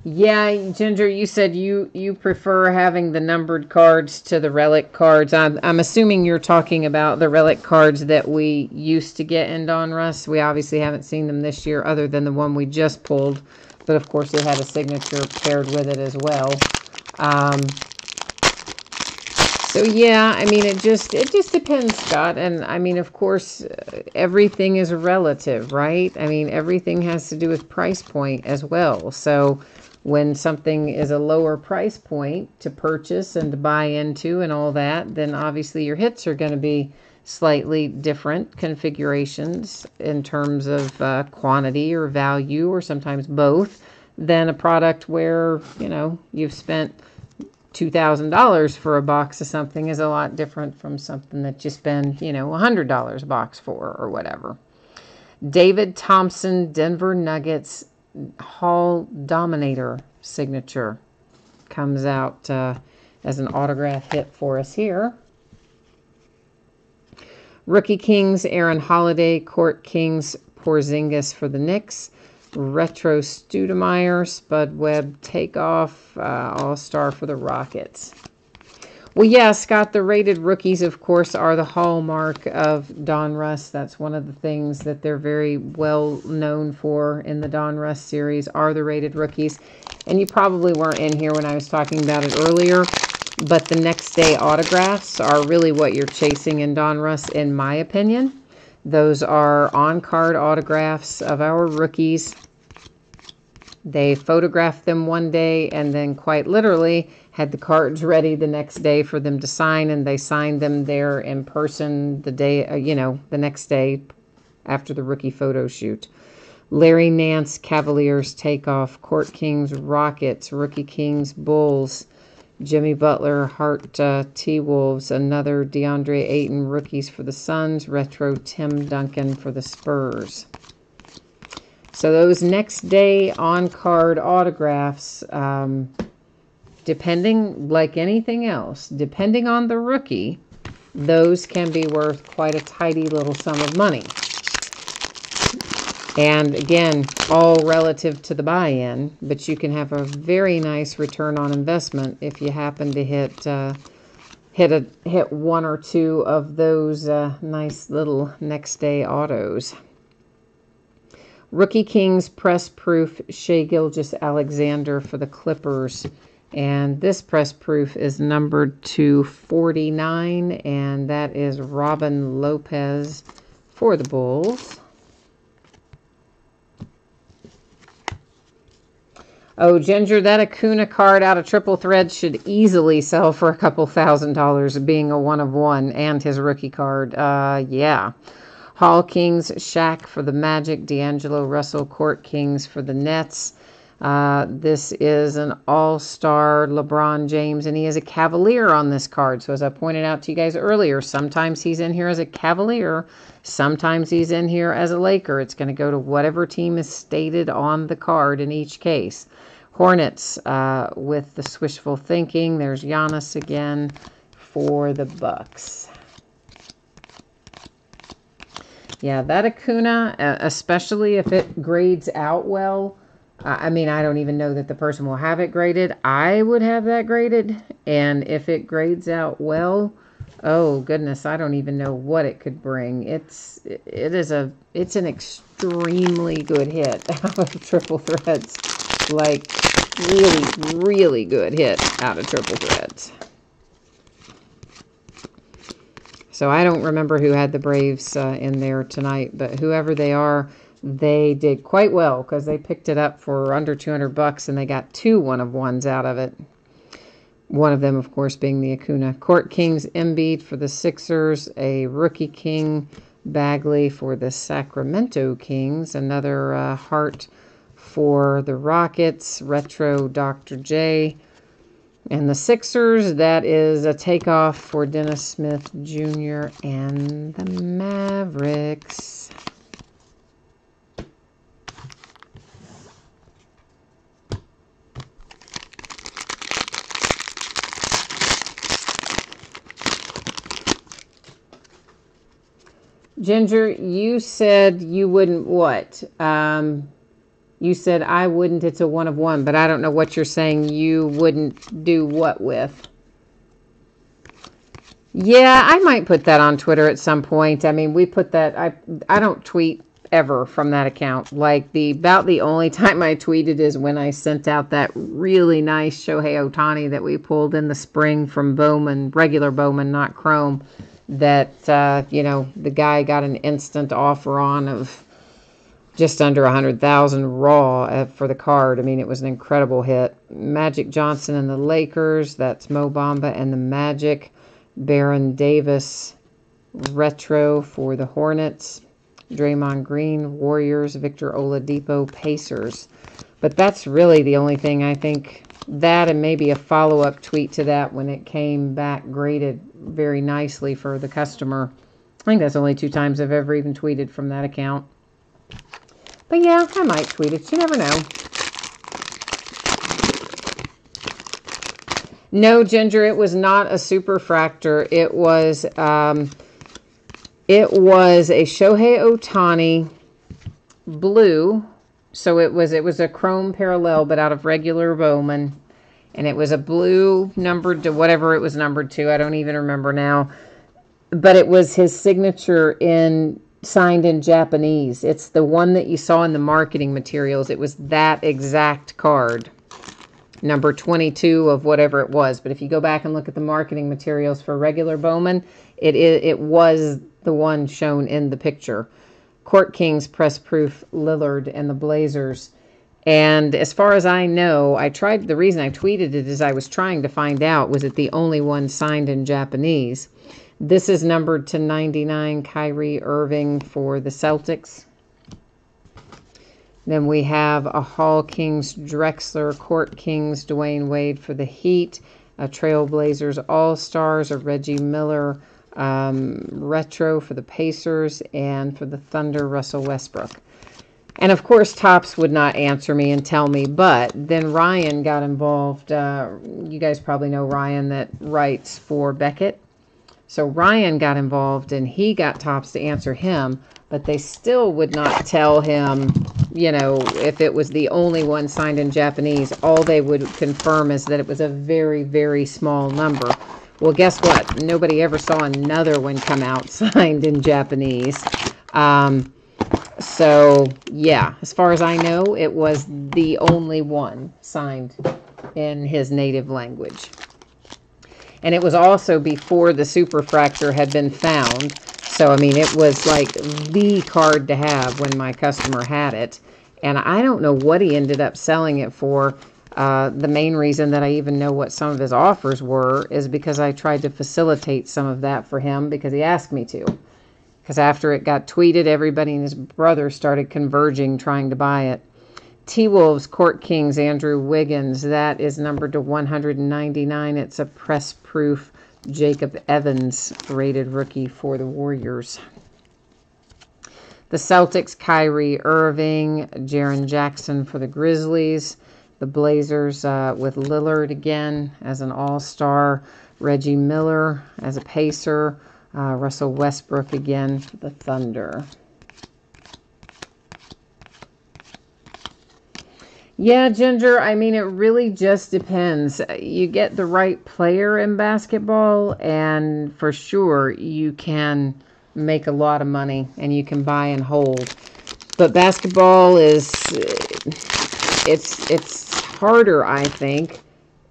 Speaker 1: Yeah, Ginger, you said you prefer having the numbered cards to the relic cards. I'm assuming you're talking about the relic cards that we used to get in Donruss. We obviously haven't seen them this year other than the one we just pulled. But, of course, it had a signature paired with it as well. So, yeah, I mean, it just depends, Scott. And, I mean, of course, everything is relative, right? I mean, everything has to do with price point as well. So when something is a lower price point to purchase and to buy into and all that, then obviously your hits are going to be slightly different configurations in terms of quantity or value, or sometimes both, than a product where, you've spent $2,000 for a box of something is a lot different from something that you spend, $100 a box for or whatever. David Thompson, Denver Nuggets, Hall Dominator signature comes out as an autograph hit for us here. Rookie Kings, Aaron Holiday, Court Kings, Porzingis for the Knicks, Retro Studemeyer, Spud Webb Takeoff, All-Star for the Rockets. Well, yeah, Scott, the rated rookies, of course, are the hallmark of Donruss. That's one of the things that they're very well known for in the Donruss series, are the rated rookies. And you probably weren't in here when I was talking about it earlier, but the next day autographs are really what you're chasing in Donruss, in my opinion. Those are on-card autographs of our rookies. They photographed them one day and then quite literally had the cards ready the next day for them to sign, and they signed them there in person the day, the next day after the rookie photo shoot. Larry Nance, Cavaliers Takeoff, Court Kings, Rockets, Rookie Kings, Bulls, Jimmy Butler, Hart T-Wolves, another DeAndre Ayton, rookies for the Suns, retro Tim Duncan for the Spurs. So those next day on-card autographs, depending, like anything else, depending on the rookie, those can be worth quite a tidy little sum of money. And again, all relative to the buy-in, but you can have a very nice return on investment if you happen to hit one or two of those nice little next day autos. Rookie Kings Press Proof Shai Gilgeous-Alexander for the Clippers. And this press proof is numbered to 49, and that is Robin Lopez for the Bulls. Oh, Ginger, that Acuna card out of Triple Threads should easily sell for a couple $1,000, being a 1-of-1, and his rookie card. Yeah. Hall Kings, Shaq for the Magic, D'Angelo Russell, Court Kings for the Nets. This is an all-star LeBron James, and he is a Cavalier on this card. So as I pointed out to you guys earlier, sometimes he's in here as a Cavalier, sometimes he's in here as a Laker. It's going to go to whatever team is stated on the card in each case. Hornets with the swishful thinking. There's Giannis again for the Bucks. Yeah, that Acuna, especially if it grades out well, I mean, I don't even know that the person will have it graded. I would have that graded. And if it grades out well, oh goodness, I don't even know what it could bring. It's an extremely good hit out of Triple Threads. Like really, really good hit out of Triple Threads. So I don't remember who had the Braves in there tonight, but whoever they are, they did quite well because they picked it up for under $200 and they got 2 1-of-1s out of it. One of them, of course, being the Acuna. Court Kings Embiid for the Sixers, a Rookie King Bagley for the Sacramento Kings, another Hart for the Rockets, retro Dr. J. And the Sixers, that is a takeoff for Dennis Smith Jr. and the Mavericks. Ginger, you said you wouldn't what? You said I wouldn't, it's a 1-of-1, but I don't know what you're saying you wouldn't do what with. Yeah, I might put that on Twitter at some point. I mean, we put that, I don't tweet ever from that account. Like about the only time I tweeted is when I sent out that really nice Shohei Ohtani that we pulled in the spring from Bowman, regular Bowman, not Chrome, that, the guy got an instant offer on of just under 100,000 raw for the card. I mean, it was an incredible hit. Magic Johnson and the Lakers. That's Mo Bamba and the Magic. Baron Davis retro for the Hornets. Draymond Green, Warriors. Victor Oladipo, Pacers. But that's really the only thing I think. That and maybe a follow-up tweet to that when it came back graded very nicely for the customer. I think that's only 2 times I've ever even tweeted from that account. But yeah, I might tweet it. You never know. No, Ginger, it was not a superfractor. It was a Shohei Ohtani blue So it was a chrome parallel, but out of regular Bowman. And it was a blue numbered to whatever it was numbered to. I don't even remember now. But it was his signature signed in Japanese. It's the one that you saw in the marketing materials. It was that exact card. Number 22 of whatever it was. But if you go back and look at the marketing materials for regular Bowman, it was the one shown in the picture. Court Kings, Press Proof, Lillard, and the Blazers. And as far as I know, the reason I tweeted it is I was trying to find out, was it the only one signed in Japanese? This is numbered to 99, Kyrie Irving for the Celtics. Then we have a Hall Kings, Drexler, Court Kings, Dwayne Wade for the Heat, a Trailblazers All-Stars, a Reggie Miller retro for the Pacers, and for the Thunder, Russell Westbrook. And of course, Topps would not answer me and tell me, but then Ryan got involved. You guys probably know Ryan that writes for Beckett. So Ryan got involved and he got Topps to answer him, but they still would not tell him, if it was the only one signed in Japanese. All they would confirm is that it was a very, very small number. Well, guess what? Nobody ever saw another one come out signed in Japanese. So, yeah, as far as I know, it was the only one signed in his native language. And it was also before the Superfractor had been found. So, I mean, it was like the card to have when my customer had it. And I don't know what he ended up selling it for. The main reason that I even know what some of his offers were is because I tried to facilitate some of that for him because he asked me to. Because after it got tweeted, everybody and his brother started converging trying to buy it. T-Wolves, Court Kings, Andrew Wiggins. That is numbered to 199. It's a press-proof Jacob Evans rated rookie for the Warriors. The Celtics, Kyrie Irving, Jaren Jackson for the Grizzlies. The Blazers with Lillard again as an all-star. Reggie Miller as a Pacer. Russell Westbrook again for the Thunder. Yeah, Ginger, I mean, it really just depends. You get the right player in basketball, and for sure you can make a lot of money, and you can buy and hold. But basketball is, it's harder, I think,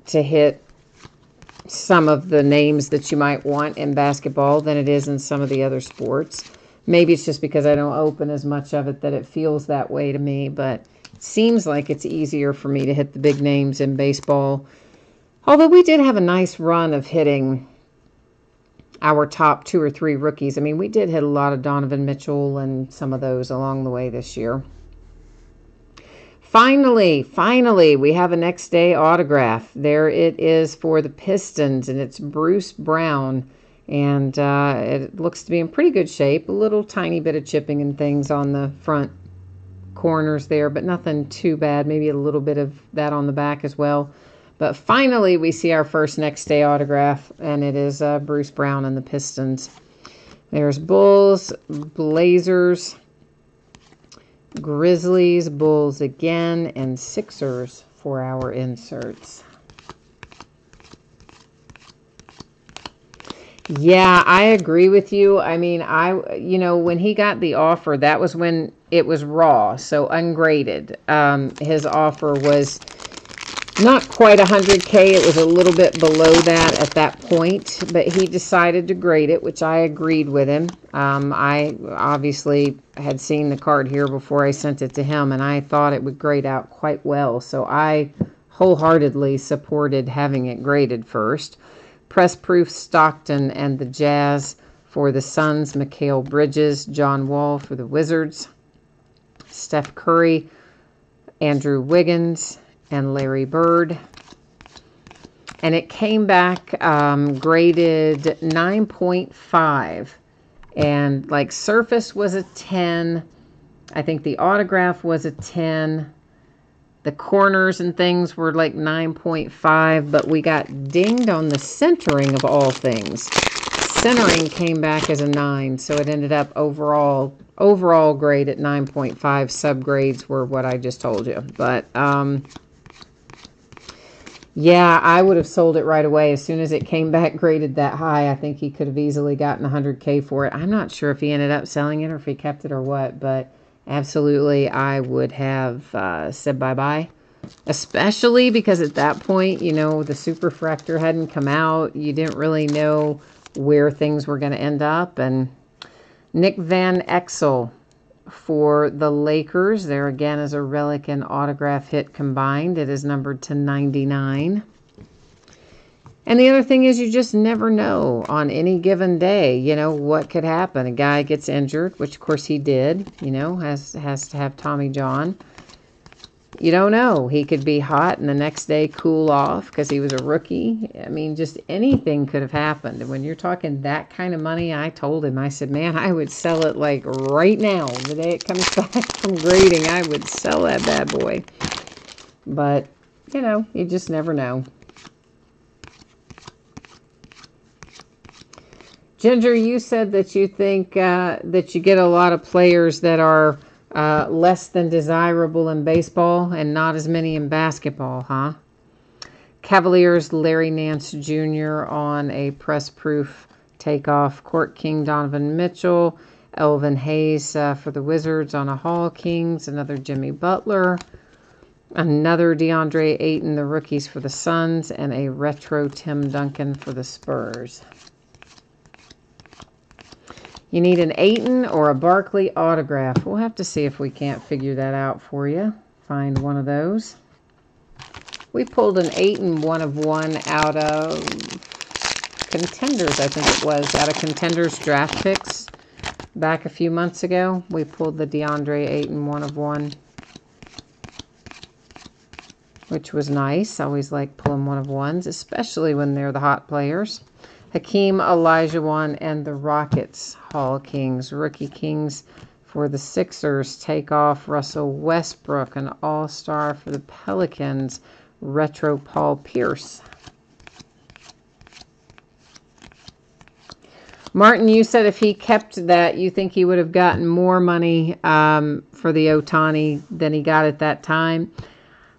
Speaker 1: to hit some of the names that you might want in basketball than it is in some of the other sports. Maybe it's just because I don't open as much of it that it feels that way to me, but it seems like it's easier for me to hit the big names in baseball. Although we did have a nice run of hitting our top 2 or 3 rookies. I mean, we did hit a lot of Donovan Mitchell and some of those along the way this year. Finally, we have a next day autograph. There it is for the Pistons, and it's Bruce Brown. And it looks to be in pretty good shape. A little tiny bit of chipping and things on the front corners there, but nothing too bad. Maybe a little bit of that on the back as well. But finally, we see our first next day autograph, and it is Bruce Brown and the Pistons. There's Bulls, Blazers, Grizzlies, Bulls again, and Sixers for our inserts. Yeah, I agree with you. I mean, when he got the offer, that was when it was raw, so ungraded. His offer was not quite 100K. It was a little bit below that at that point, but he decided to grade it, which I agreed with him. I obviously had seen the card here before I sent it to him, and I thought it would grade out quite well, so I wholeheartedly supported having it graded first. Press Proof Stockton and the Jazz for the Suns, Mikal Bridges, John Wall for the Wizards, Steph Curry, Andrew Wiggins, and Larry Bird. And it came back graded 9.5. And like surface was a 10. I think the autograph was a 10. The corners and things were like 9.5, but we got dinged on the centering of all things. centering came back as a 9, so it ended up overall grade at 9.5. Subgrades were what I just told you. But yeah, I would have sold it right away as soon as it came back graded that high. I think he could have easily gotten 100K for it. I'm not sure if he ended up selling it or if he kept it or what, but absolutely I would have said bye-bye. Especially because at that point, you know, the superfractor hadn't come out. You didn't really know where things were going to end up. And Nick Van Exel for the Lakers. There again is a relic and autograph hit combined. It is numbered to 99. And the other thing is you just never know on any given day, you know, what could happen. A guy gets injured, which of course he did, you know, has to have Tommy John. You don't know. He could be hot and the next day cool off because he was a rookie. I mean, just anything could have happened. And when you're talking that kind of money, I told him, I said, man, I would sell it like right now. The day it comes back from grading, I would sell that bad boy. But, you know, you just never know. Ginger, you said that you think that you get a lot of players that are less than desirable in baseball and not as many in basketball, huh? Cavaliers, Larry Nance Jr. on a press-proof takeoff. Court King, Donovan Mitchell. Elvin Hayes for the Wizards on a Hall Kings. Another Jimmy Butler. Another DeAndre Ayton, the rookies for the Suns. And a retro Tim Duncan for the Spurs. You need an Ayton or a Barkley autograph. We'll have to see if we can't figure that out for you. Find one of those. We pulled an Ayton 1 of 1 out of Contenders, I think it was. Out of Contenders draft picks back a few months ago. We pulled the DeAndre Ayton 1 of 1. Which was nice. I always like pulling 1 of 1s, especially when they're the hot players. Hakeem Olajuwon and the Rockets, Hall Kings. Rookie Kings for the Sixers. Take off Russell Westbrook, an all-star for the Pelicans. Retro Paul Pierce. Martin, you said if he kept that, you think he would have gotten more money for the Ohtani than he got at that time.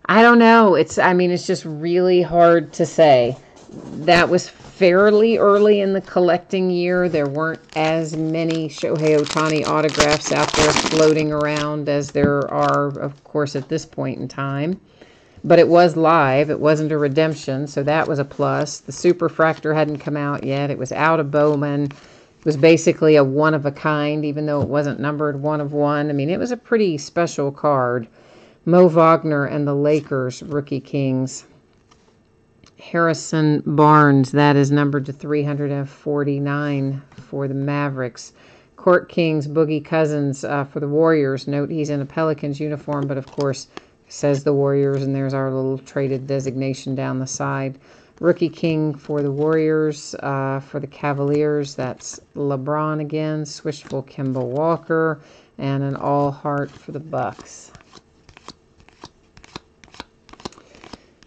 Speaker 1: I don't know. It's just really hard to say. That was fairly early in the collecting year. There weren't as many Shohei Ohtani autographs out there floating around as there are, of course, at this point in time. But it was live. It wasn't a redemption, so that was a plus. The Superfractor hadn't come out yet. It was out of Bowman. It was basically a one of a kind, even though it wasn't numbered 1 of 1. I mean, it was a pretty special card. Mo Wagner and the Lakers, Rookie Kings. Harrison Barnes, that is numbered to 349 for the Mavericks. Court Kings, Boogie Cousins for the Warriors. Note he's in a Pelicans uniform, but of course says the Warriors, and there's our little traded designation down the side. Rookie King for the Warriors. For the Cavaliers, that's LeBron again. Swishful Kemba Walker, and an all heart for the Bucks.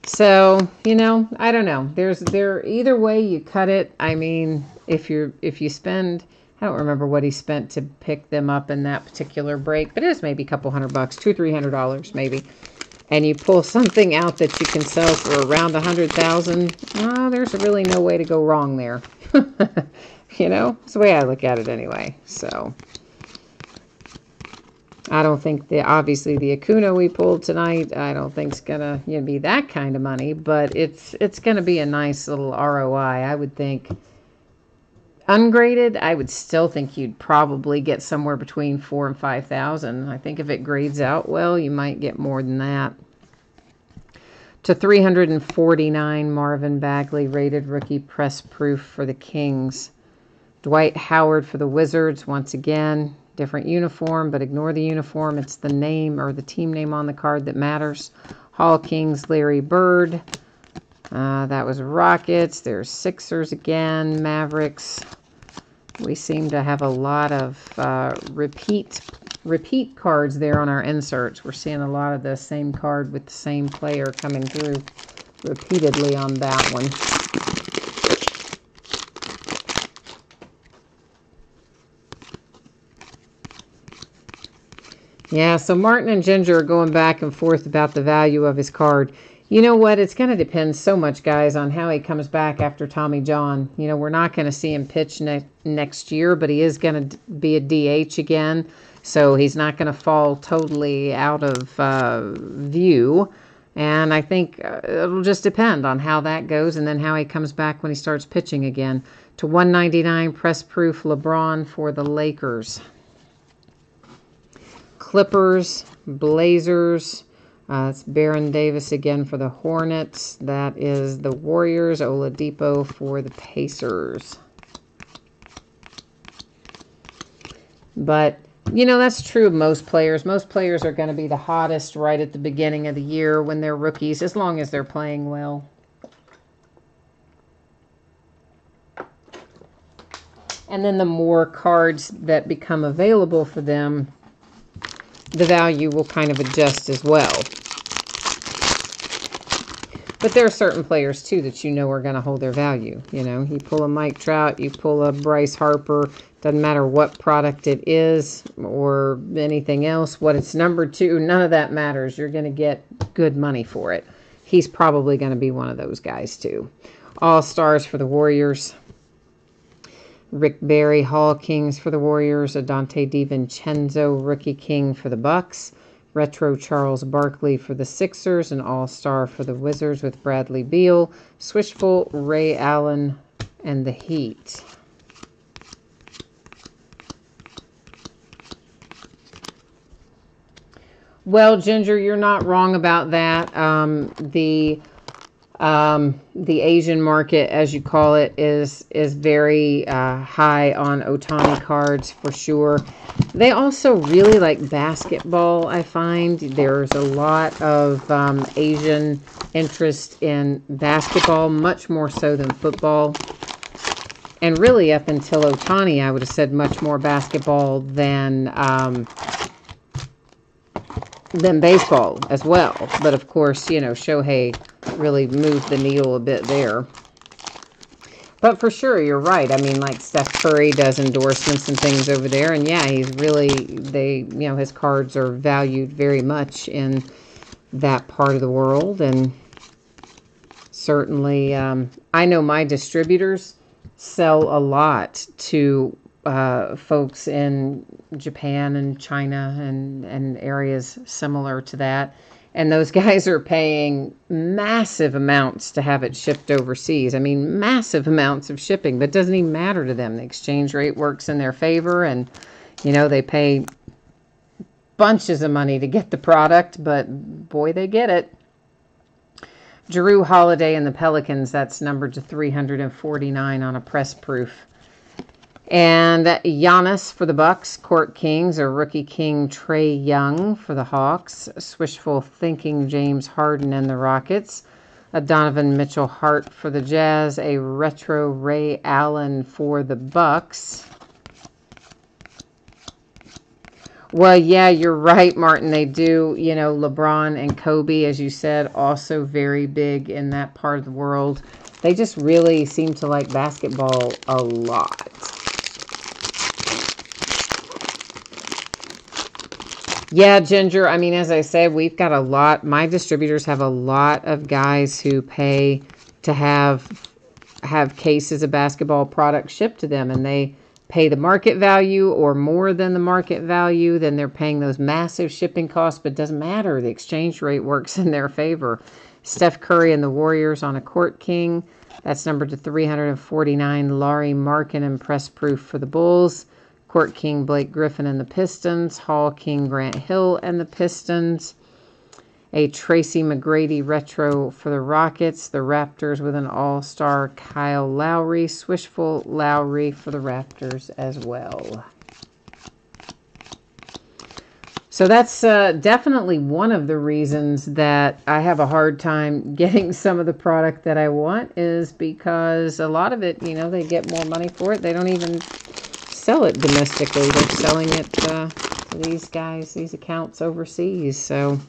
Speaker 1: So, you know, I don't know. Either way you cut it. I mean, if you spend, I don't remember what he spent to pick them up in that particular break, but it was maybe a couple $100, $200-300 maybe. And you pull something out that you can sell for around 100,000. Well, there's really no way to go wrong there. You know, it's the way I look at it anyway. So I don't think obviously the Acuna we pulled tonight, I don't think it's gonna be that kind of money, but it's gonna be a nice little ROI. I would think ungraded, I would still think you'd probably get somewhere between 4,000 and 5,000. I think if it grades out well, you might get more than that. To 349, Marvin Bagley, rated rookie press proof for the Kings. Dwight Howard for the Wizards, once again. Different uniform, but ignore the uniform. It's the name or the team name on the card that matters. Hall Kings, Larry Bird. That was Rockets. There's Sixers again, Mavericks. We seem to have a lot of repeat cards there on our inserts. We're seeing a lot of the same card with the same player coming through repeatedly on that one. Yeah, so Martin and Ginger are going back and forth about the value of his card. You know what? It's going to depend so much, guys, on how he comes back after Tommy John. You know, we're not going to see him pitch next year, but he is going to be a DH again. So he's not going to fall totally out of view. And I think it'll just depend on how that goes and then how he comes back when he starts pitching again. To 199, press proof LeBron for the Lakers. Clippers, Blazers. It's Baron Davis again for the Hornets. That is the Warriors. Oladipo for the Pacers. But, you know, that's true of most players. Most players are going to be the hottest right at the beginning of the year when they're rookies, as long as they're playing well. And then the more cards that become available for them, the value will kind of adjust as well. But there are certain players, too, that you know are going to hold their value. You know, you pull a Mike Trout, you pull a Bryce Harper, doesn't matter what product it is or anything else, what it's numbered to, none of that matters. You're going to get good money for it. He's probably going to be one of those guys, too. All-Stars for the Warriors. Rick Barry, Hall Kings for the Warriors. Adante DiVincenzo, Rookie King for the Bucks. Retro Charles Barkley for the Sixers. An All-Star for the Wizards with Bradley Beal. Swishful Ray Allen and the Heat. Well, Ginger, you're not wrong about that. The Asian market, as you call it, is very high on Ohtani cards for sure. They also really like basketball, I find. There's a lot of Asian interest in basketball, much more so than football. And really, up until Ohtani, I would have said much more basketball than baseball as well. But of course, you know, Shohei really moved the needle a bit there. But for sure, you're right. I mean, like Steph Curry does endorsements and things over there. And yeah, he's really, you know, his cards are valued very much in that part of the world. And certainly, I know my distributors sell a lot to folks in Japan and China and areas similar to that. And those guys are paying massive amounts to have it shipped overseas. I mean, massive amounts of shipping, but it doesn't even matter to them. The exchange rate works in their favor, and, you know, they pay bunches of money to get the product, but boy, they get it. Jrue Holiday and the Pelicans, that's numbered to 349 on a press proof. And Giannis for the Bucks, Court Kings, a Rookie King Trae Young for the Hawks, Swishful Thinking James Harden and the Rockets, a Donovan Mitchell Hart for the Jazz, a Retro Ray Allen for the Bucks. Well, yeah, you're right, Martin. They do, you know, LeBron and Kobe, as you said, also very big in that part of the world. They just really seem to like basketball a lot. Yeah, Ginger, I mean, as I said, we've got a lot. My distributors have a lot of guys who pay to have cases of basketball products shipped to them, and they pay the market value or more than the market value. Then they're paying those massive shipping costs, but it doesn't matter. The exchange rate works in their favor. Steph Curry and the Warriors on a Court King. That's numbered to 349. Laurie Markkanen press proof for the Bulls. Court King Blake Griffin and the Pistons. Hall King Grant Hill and the Pistons. A Tracy McGrady retro for the Rockets. The Raptors with an all-star Kyle Lowry. Swishful Lowry for the Raptors as well. So that's definitely one of the reasons that I have a hard time getting some of the product that I want, is because a lot of it, you know, they get more money for it. They don't even sell it domestically. They're selling it to these guys, these accounts overseas. So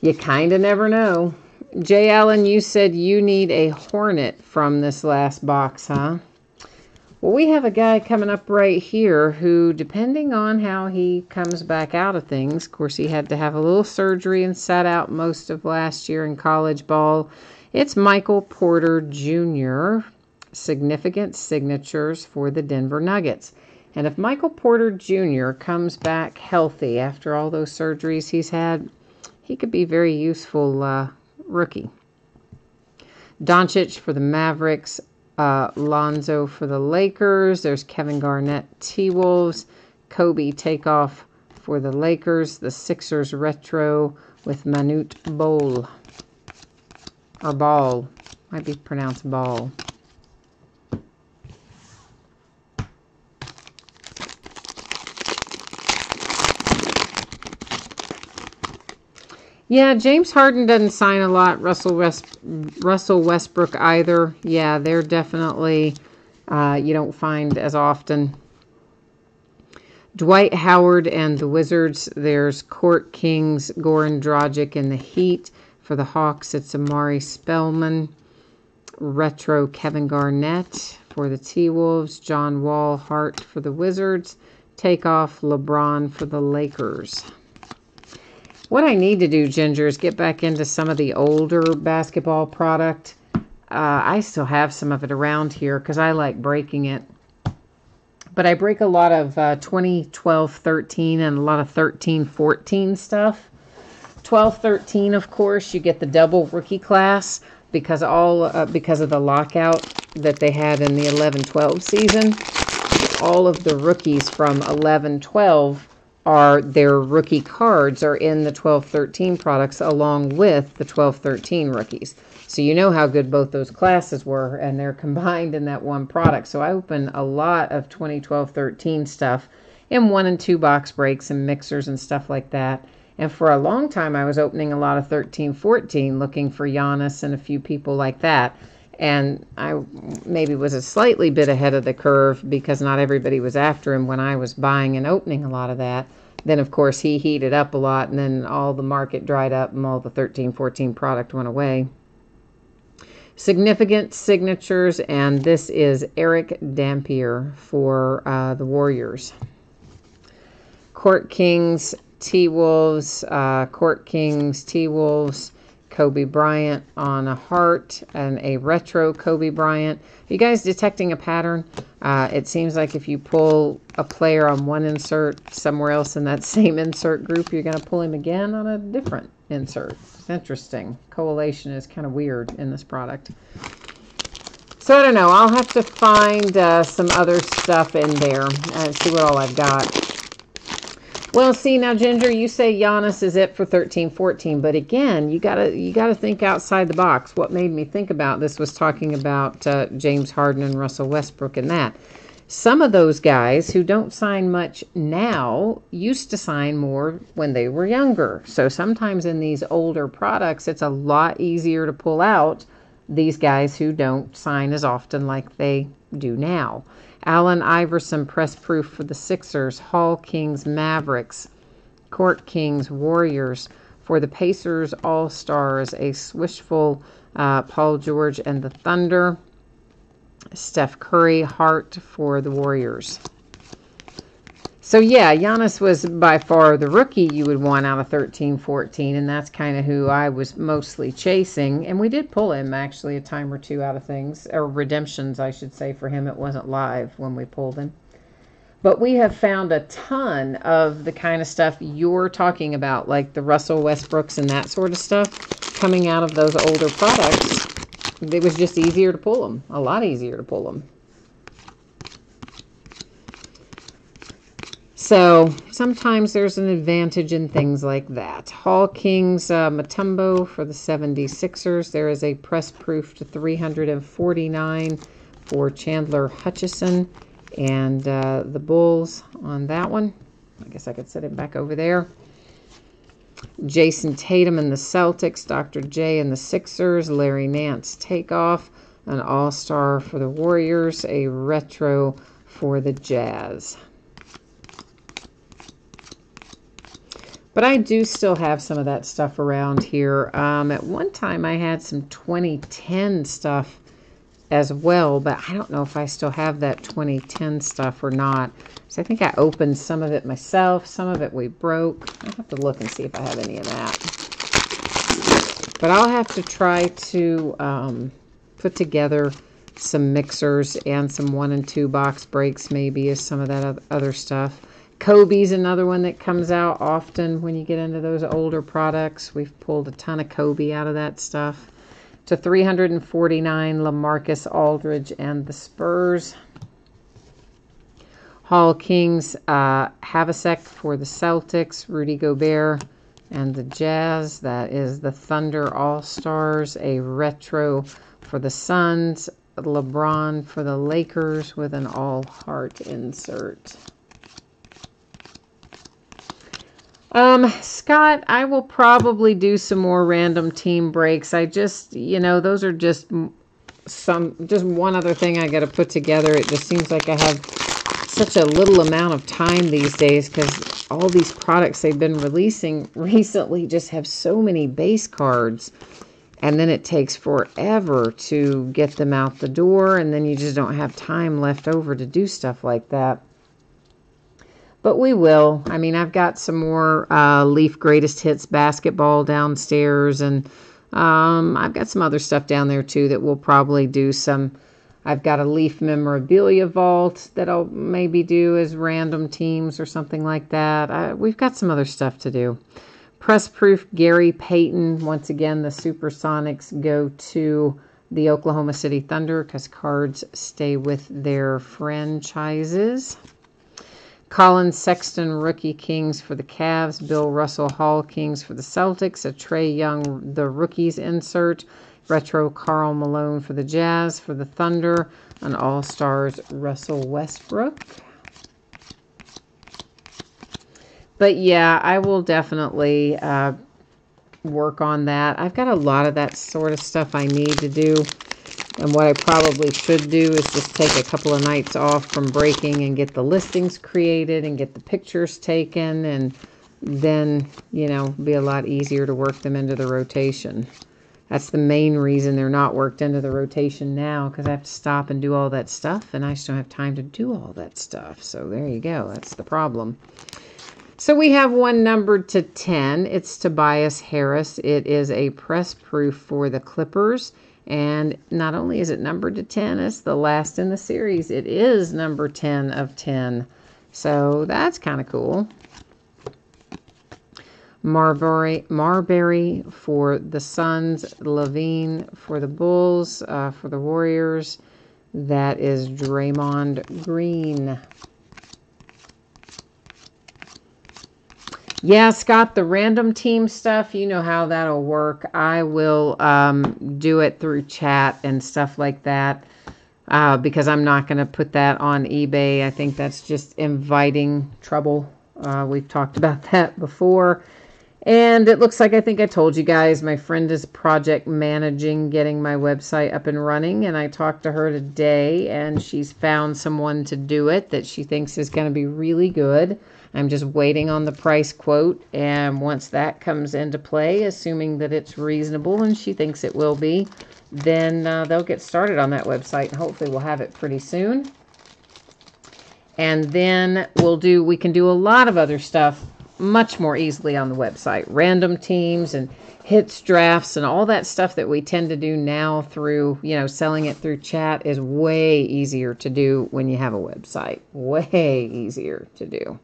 Speaker 1: you kind of never know. Jay Allen, you said you need a Hornet from this last box, huh? Well, we have a guy coming up right here who, depending on how he comes back out of things, of course, he had to have a little surgery and sat out most of last year in college ball. It's Michael Porter Jr., significant signatures for the Denver Nuggets. And if Michael Porter Jr. comes back healthy after all those surgeries he's had, he could be a very useful rookie. Doncic for the Mavericks. Lonzo for the Lakers. There's Kevin Garnett, T-Wolves. Kobe Takeoff for the Lakers. The Sixers retro with Manute Bol. Or Ball. Might be pronounced Ball. Yeah, James Harden doesn't sign a lot. Russell Westbrook either. Yeah, they're definitely, you don't find as often. Dwight Howard and the Wizards. There's Court Kings, Goran Dragic and the Heat. For the Hawks, it's Amari Spellman. Retro Kevin Garnett for the T-Wolves. John Wall Hart for the Wizards. Takeoff LeBron for the Lakers. What I need to do, Ginger, is get back into some of the older basketball product. I still have some of it around here because I like breaking it. But I break a lot of 2012-13 and a lot of 13-14 stuff. 12-13, of course, you get the double rookie class because of the lockout that they had in the 11-12 season. All of the rookies from 11-12 their rookie cards are in the 12-13 products along with the 12-13 rookies. So you know how good both those classes were, and they're combined in that one product. So I open a lot of 2012-13 stuff in 1 and 2 box breaks and mixers and stuff like that. And for a long time, I was opening a lot of 13-14 looking for Giannis and a few people like that. And I maybe was a slightly bit ahead of the curve because not everybody was after him when I was buying and opening a lot of that. Then, of course, he heated up a lot, and then all the market dried up and all the 13-14 product went away. Significant signatures, and this is Eric Dampier for the Warriors. Court Kings, T-Wolves, Kobe Bryant on a heart and a retro Kobe Bryant. Are you guys detecting a pattern? It seems like if you pull a player on one insert somewhere else in that same insert group, you're going to pull him again on a different insert. It's interesting. Correlation is kind of weird in this product. So I don't know. I'll have to find some other stuff in there and see what all I've got. Well, see, now, Ginger, you say Giannis is it for 13-14, but again, you gotta think outside the box. What made me think about this was talking about James Harden and Russell Westbrook and that. Some of those guys who don't sign much now used to sign more when they were younger. So sometimes in these older products, it's a lot easier to pull out these guys who don't sign as often like they do now. Allen Iverson, press proof for the Sixers. Hall Kings, Mavericks. Court Kings, Warriors. For the Pacers, All-Stars, a swishful Paul George and the Thunder. Steph Curry, Hart for the Warriors. So, yeah, Giannis was by far the rookie you would want out of 13-14, and that's kind of who I was mostly chasing. And we did pull him, actually, a time or two out of things, or redemptions, I should say, for him. It wasn't live when we pulled him. But we have found a ton of the kind of stuff you're talking about, like the Russell Westbrooks and that sort of stuff, coming out of those older products. It was just easier to pull them, a lot easier to pull them. So sometimes there's an advantage in things like that. Hall Kings, Mutombo for the 76ers. There is a press proof to 349 for Chandler Hutchison and the Bulls on that one. I guess I could set it back over there. Jason Tatum and the Celtics. Dr. J and the Sixers. Larry Nance Takeoff. An All-Star for the Warriors. A retro for the Jazz. But I do still have some of that stuff around here. At one time, I had some 2010 stuff as well, but I don't know if I still have that 2010 stuff or not. So I think I opened some of it myself. Some of it we broke. I'll have to look and see if I have any of that. But I'll have to try to put together some mixers and some 1 and 2 box breaks, maybe, as some of that other stuff. Kobe's another one that comes out often when you get into those older products. We've pulled a ton of Kobe out of that stuff. To 349, LaMarcus Aldridge and the Spurs. Hall Kings, Havlicek for the Celtics, Rudy Gobert and the Jazz. That is the Thunder All-Stars, a retro for the Suns, LeBron for the Lakers with an all-heart insert. Scott, I will probably do some more random team breaks. I just, those are just one other thing I got to put together. It just seems like I have such a little amount of time these days because all these products they've been releasing recently just have so many base cards. And then it takes forever to get them out the door. And then you just don't have time left over to do stuff like that. But we will. I mean, I've got some more Leaf Greatest Hits basketball downstairs. And I've got some other stuff down there, too, that we'll probably do some. I've got a Leaf memorabilia vault that I'll maybe do as random teams or something like that. We've got some other stuff to do. Press Proof Gary Payton. Once again, the Supersonics go to the Oklahoma City Thunder because cards stay with their franchises. Colin Sexton Rookie Kings for the Cavs. Bill Russell Hall Kings for the Celtics. A Trae Young The Rookies insert. Retro Karl Malone for the Jazz. For the Thunder, an All-Stars Russell Westbrook. But yeah, I will definitely work on that. I've got a lot of that sort of stuff I need to do. And what I probably should do is just take a couple of nights off from breaking and get the listings created and get the pictures taken. And then, be a lot easier to work them into the rotation. That's the main reason they're not worked into the rotation now, because I have to stop and do all that stuff. And I just don't have time to do all that stuff. So there you go. That's the problem. So we have one numbered to 10. It's Tobias Harris. It is a press proof for the Clippers. And not only is it numbered to 10, it's the last in the series. It is number 10 of 10. So that's kind of cool. Marbury for the Suns. Levine for the Bulls. For the Warriors, that is Draymond Green. Yeah, Scott, the random team stuff, you know how that'll work. I will do it through chat and stuff like that because I'm not going to put that on eBay. I think that's just inviting trouble. We've talked about that before. And it looks like, I think I told you guys, my friend is project managing getting my website up and running. And I talked to her today, and she's found someone to do it that she thinks is going to be really good. I'm just waiting on the price quote, and once that comes into play, assuming that it's reasonable, and she thinks it will be, then they'll get started on that website, and hopefully we'll have it pretty soon. And then we can do a lot of other stuff much more easily on the website. Random teams and hits, drafts, and all that stuff that we tend to do now through, selling it through chat is way easier to do when you have a website. Way easier to do.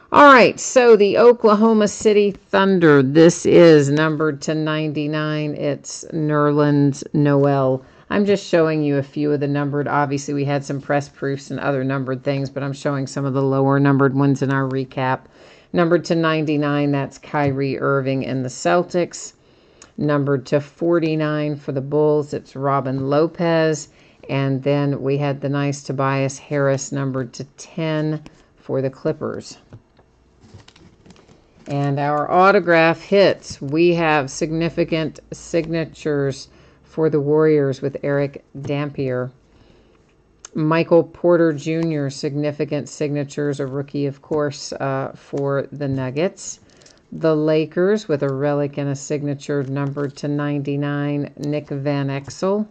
Speaker 1: All right, so the Oklahoma City Thunder, this is numbered to 99. It's Nerlens Noel. I'm just showing you a few of the numbered. Obviously, we had some press proofs and other numbered things, but I'm showing some of the lower numbered ones in our recap. Numbered to 99, that's Kyrie Irving and the Celtics. Numbered to 49 for the Bulls, it's Robin Lopez. And then we had the nice Tobias Harris, numbered to 10 for the Clippers. And our autograph hits, we have significant signatures for the Warriors with Eric Dampier. Michael Porter Jr., significant signatures, a rookie, of course, for the Nuggets. The Lakers with a relic and a signature numbered to 99, Nick Van Exel.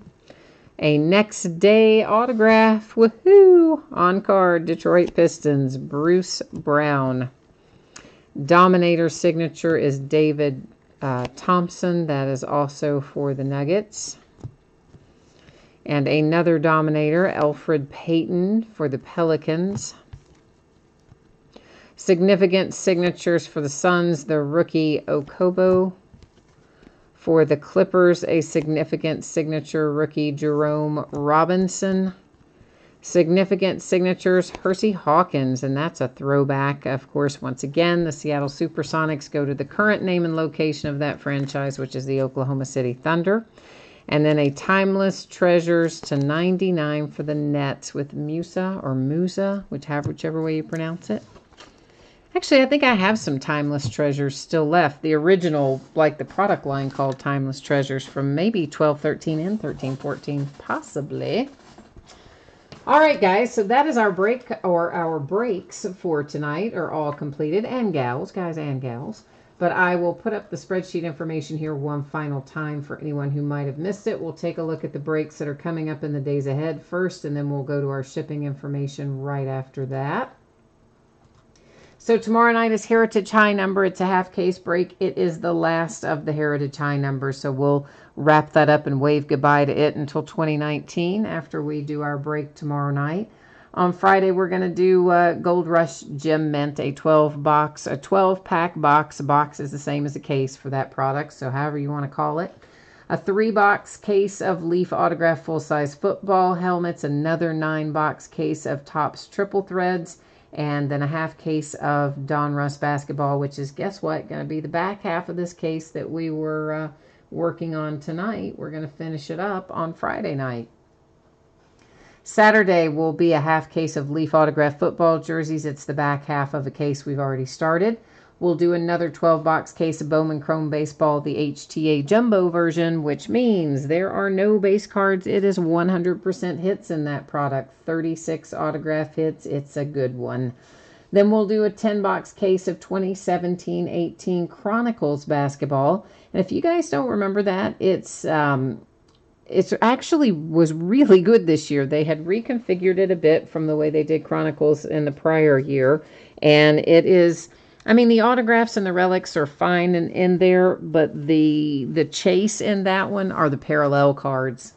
Speaker 1: A next day autograph, woohoo, on card, Detroit Pistons, Bruce Brown. Dominator signature is David Thompson. That is also for the Nuggets. And another Dominator, Elfrid Payton for the Pelicans. Significant signatures for the Suns, the rookie Okobo. For the Clippers, a significant signature rookie, Jerome Robinson. Significant signatures, Hersey Hawkins, and that's a throwback. Of course, once again, the Seattle Supersonics go to the current name and location of that franchise, which is the Oklahoma City Thunder. And then a Timeless Treasures /99 for the Nets with Musa or Musa, whichever way you pronounce it. Actually, I think I have some Timeless Treasures still left. The original, like the product line called Timeless Treasures from maybe 12-13 and 13-14, possibly. All right, guys, so that is our break, or our breaks for tonight are all completed, and gals, guys and gals. But I will put up the spreadsheet information here one final time for anyone who might have missed it. We'll take a look at the breaks that are coming up in the days ahead first, and then we'll go to our shipping information right after that. So tomorrow night is Heritage High number. It's a half case break. It is the last of the Heritage High numbers, so we'll wrap that up and wave goodbye to it until 2019 after we do our break tomorrow night. On Friday, we're going to do Gold Rush Gem Mint, a 12-pack box. A box is the same as a case for that product, so however you want to call it. A 3-box case of Leaf Autograph full-size football helmets, another 9-box case of Topps Triple Threads, and then a half case of Donruss basketball, which is, guess what, going to be the back half of this case that we were working on tonight. We're going to finish it up on Friday night. Saturday will be a half case of Leaf Autograph football jerseys. It's the back half of a case we've already started. We'll do another 12-box case of Bowman Chrome Baseball, the HTA Jumbo version, which means there are no base cards. It is 100% hits in that product. 36 autograph hits. It's a good one. Then we'll do a 10-box case of 2017-18 Chronicles basketball. And if you guys don't remember that, it's actually was really good this year. They had reconfigured it a bit from the way they did Chronicles in the prior year. And it is, I mean, the autographs and the relics are fine in there, but the chase in that one are the parallel cards.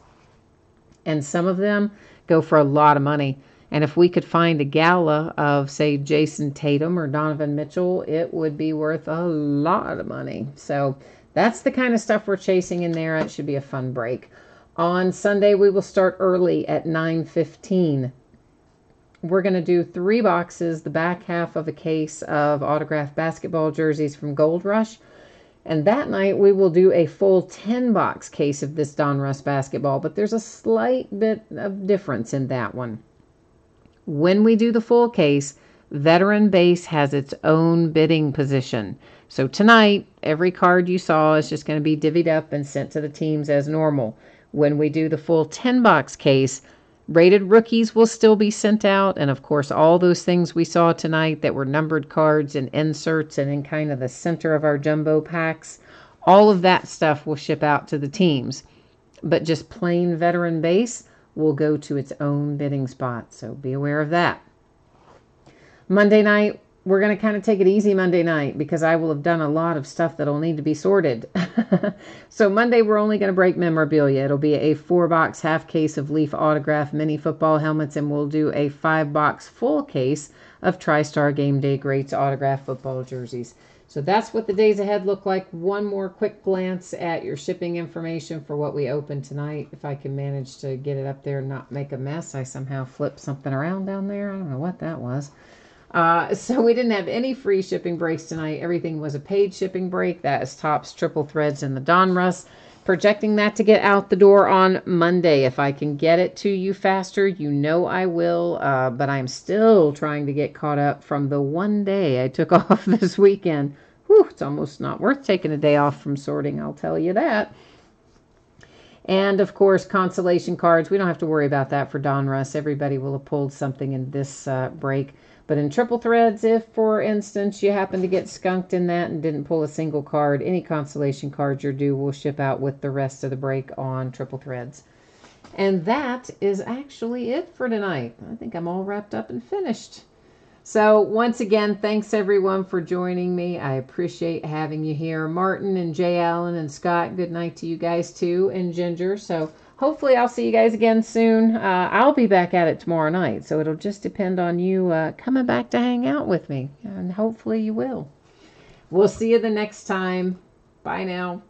Speaker 1: And some of them go for a lot of money. And if we could find a gala of, say, Jason Tatum or Donovan Mitchell, it would be worth a lot of money. So that's the kind of stuff we're chasing in there. It should be a fun break. On Sunday, we will start early at 9:15. We're going to do 3 boxes, the back half of a case of autographed basketball jerseys from Gold Rush. And that night, we will do a full 10-box case of this Donruss basketball, but there's a slight bit of difference in that one. When we do the full case, Veteran Base has its own bidding position. So tonight, every card you saw is just going to be divvied up and sent to the teams as normal. When we do the full 10-box case, rated rookies will still be sent out. And of course, all those things we saw tonight that were numbered cards and inserts and in kind of the center of our jumbo packs, all of that stuff will ship out to the teams. But just plain Veteran Base will go to its own bidding spot. So be aware of that. Monday night, we're going to kind of take it easy Monday night because I will have done a lot of stuff that'll need to be sorted. So Monday, we're only going to break memorabilia. It'll be a 4-box half case of Leaf Autograph mini football helmets, and we'll do a 5-box full case of TriStar Game Day Greats autograph football jerseys. So that's what the days ahead look like. One more quick glance at your shipping information for what we opened tonight. If I can manage to get it up there and not make a mess. I somehow flipped something around down there. I don't know what that was. So we didn't have any free shipping breaks tonight. Everything was a paid shipping break. That is Topps Triple Threads and the Donruss. Projecting that to get out the door on Monday. If I can get it to you faster, you know I will. But I'm still trying to get caught up from the one day I took off this weekend. Whew, it's almost not worth taking a day off from sorting, I'll tell you that. And, of course, consolation cards. We don't have to worry about that for Donruss. Everybody will have pulled something in this break. But in Triple Threads, if, for instance, you happen to get skunked in that and didn't pull a single card, any consolation cards you're due will ship out with the rest of the break on Triple Threads. And that is actually it for tonight. I think I'm all wrapped up and finished. So once again, thanks everyone for joining me. I appreciate having you here. Martin and Jay Allen and Scott, good night to you guys too, and Ginger. So hopefully I'll see you guys again soon. I'll be back at it tomorrow night, so it'll just depend on you coming back to hang out with me, and hopefully you will. We'll see you the next time. Bye now.